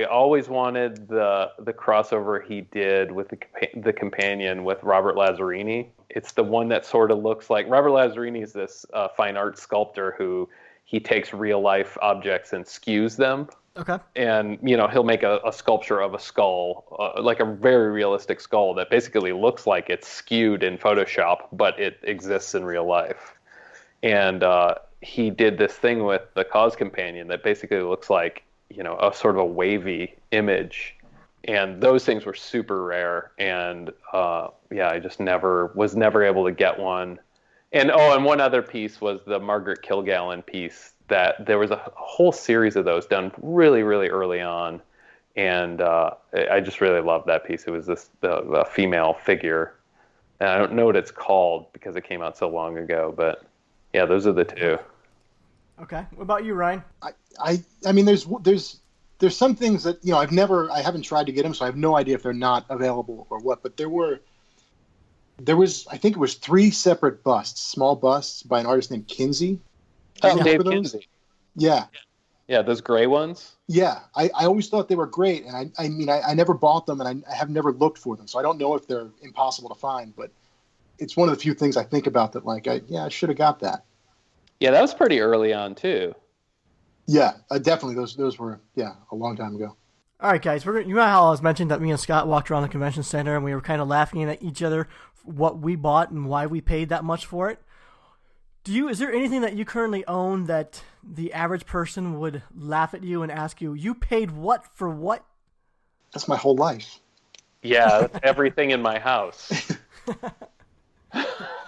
always wanted the crossover he did with the companion with Robert Lazzarini. It's the one that sort of looks like Robert Lazzarini is this fine art sculptor who he takes real life objects and skews them. Okay. And, he'll make a sculpture of a skull, like a very realistic skull that basically looks like it's skewed in Photoshop, but it exists in real life. And he did this thing with the Cause Companion that basically looks like, a sort of a wavy image. And those things were super rare. And I just was never able to get one. And one other piece was the Margaret Kilgallen piece, that there was a whole series of those done really, really early on. And I just really loved that piece. It was the female figure. And I don't know what it's called because it came out so long ago, but yeah, those are the two. Okay. What about you, Ryan? I mean, there's some things that, I haven't tried to get them, so I have no idea if they're not available or what, but there was, I think it was 3 separate busts, small busts by an artist named Kinsey. Dave Kinsey. Yeah. Yeah, those gray ones? Yeah. I always thought they were great, and I never bought them, and I have never looked for them, so I don't know if they're impossible to find, but it's one of the few things I think about that, I should have got that. Yeah, that was pretty early on, too. Yeah, definitely. Those were, a long time ago. All right, guys. You know how I was mentioning that me and Scott walked around the convention center and we were kind of laughing at each other what we bought and why we paid that much for it? Is there anything that you currently own that the average person would laugh at you and ask you paid what for what? That's my whole life. Yeah, that's everything in my house.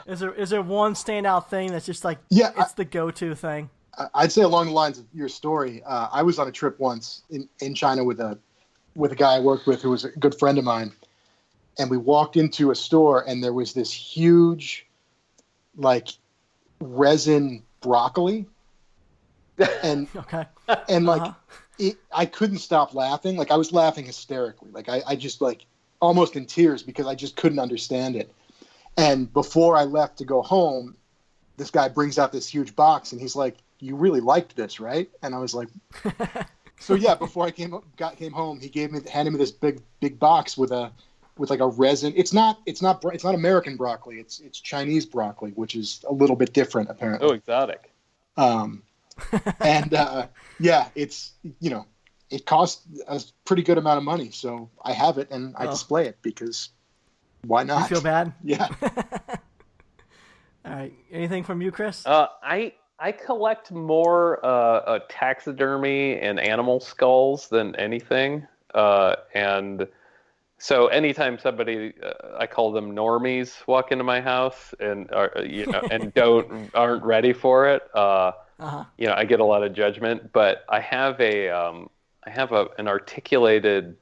Is there one standout thing that's just it's the go-to thing? I'd say along the lines of your story. I was on a trip once in China with a guy I worked with who was a good friend of mine, and we walked into a store and there was this huge, resin broccoli, and okay, and I couldn't stop laughing. I was laughing hysterically. I just almost in tears because I just couldn't understand it. And before I left to go home, this guy brings out this huge box and he's like, "You really liked this, right?" And I was like, "So yeah." Before I came home, he handed me this big box with a resin. It's not American broccoli. It's Chinese broccoli, which is a little bit different apparently. Oh, exotic. It's it costs a pretty good amount of money, so I have it and I display it because why not? You feel bad? Yeah. All right. Anything from you, Chris? I collect more taxidermy and animal skulls than anything, and so anytime somebody, I call them normies, walk into my house and aren't ready for it, I get a lot of judgment. But I have an articulated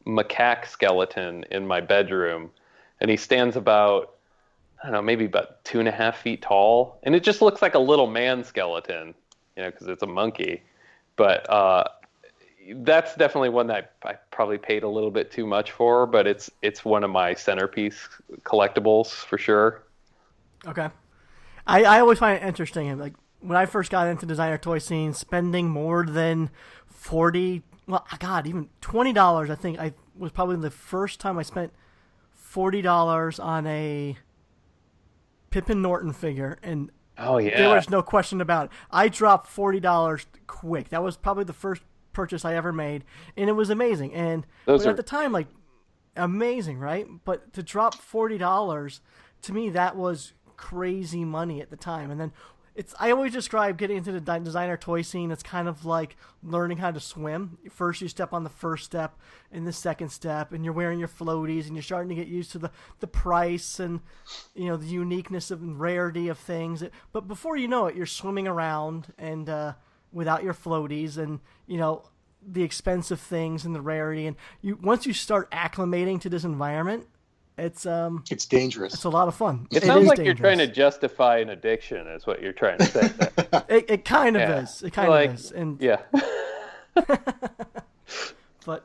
macaque skeleton in my bedroom, and he stands about, I don't know, maybe about 2.5 feet tall, and it just looks like a little man skeleton, because it's a monkey. But that's definitely one that I probably paid a little bit too much for, but it's one of my centerpiece collectibles for sure. Okay. I always find it interesting. When I first got into designer toy scene, spending more than even $20, I think was probably the first time I spent $40 on a Pippin Norton figure, and there was no question about it. I dropped $40 quick. That was probably the first purchase I ever made, and it was amazing. And at the time, amazing, right? But to drop $40 to me, that was crazy money at the time. And then I always describe getting into the designer toy scene. It's kind of like learning how to swim. First, you step on the first step and the second step, and you're wearing your floaties, and you're starting to get used to the price and the uniqueness and rarity of things. But before you know it, you're swimming around and without your floaties, and the expensive things and the rarity. And once you start acclimating to this environment, it's dangerous. It's a lot of fun. It sounds like dangerous. You're trying to justify an addiction, is what you're trying to say. It kind of is. It kind of is. And yeah. But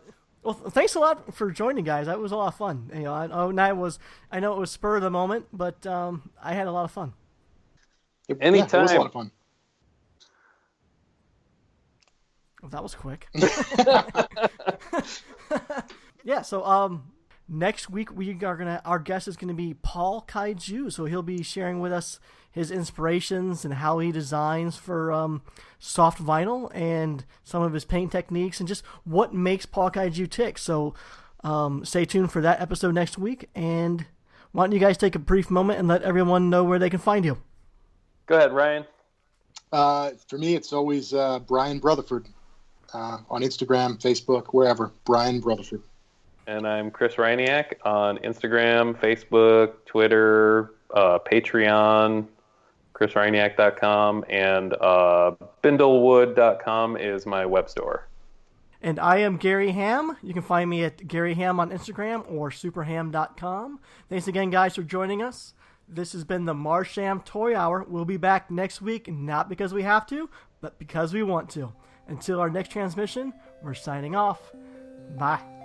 thanks a lot for joining, guys. That was a lot of fun. I know it was spur of the moment, but I had a lot of fun. Anytime. It was a lot of fun. Well, that was quick. Yeah. So next week our guest is gonna be Paul Kaiju, so he'll be sharing with us his inspirations and how he designs for soft vinyl and some of his paint techniques and just what makes Paul Kaiju tick. So stay tuned for that episode next week. And why don't you guys take a brief moment and let everyone know where they can find you? Go ahead, Ryan. For me, it's always Brian Rutherford on Instagram, Facebook, wherever. Brian Rutherford. And I'm Chris Ryniak on Instagram, Facebook, Twitter, Patreon, chrisryniak.com, and bindlewood.com is my web store. And I am Gary Ham. You can find me at Gary Ham on Instagram or superham.com. Thanks again, guys, for joining us. This has been the Marsham Toy Hour. We'll be back next week, not because we have to, but because we want to. Until our next transmission, we're signing off. Bye.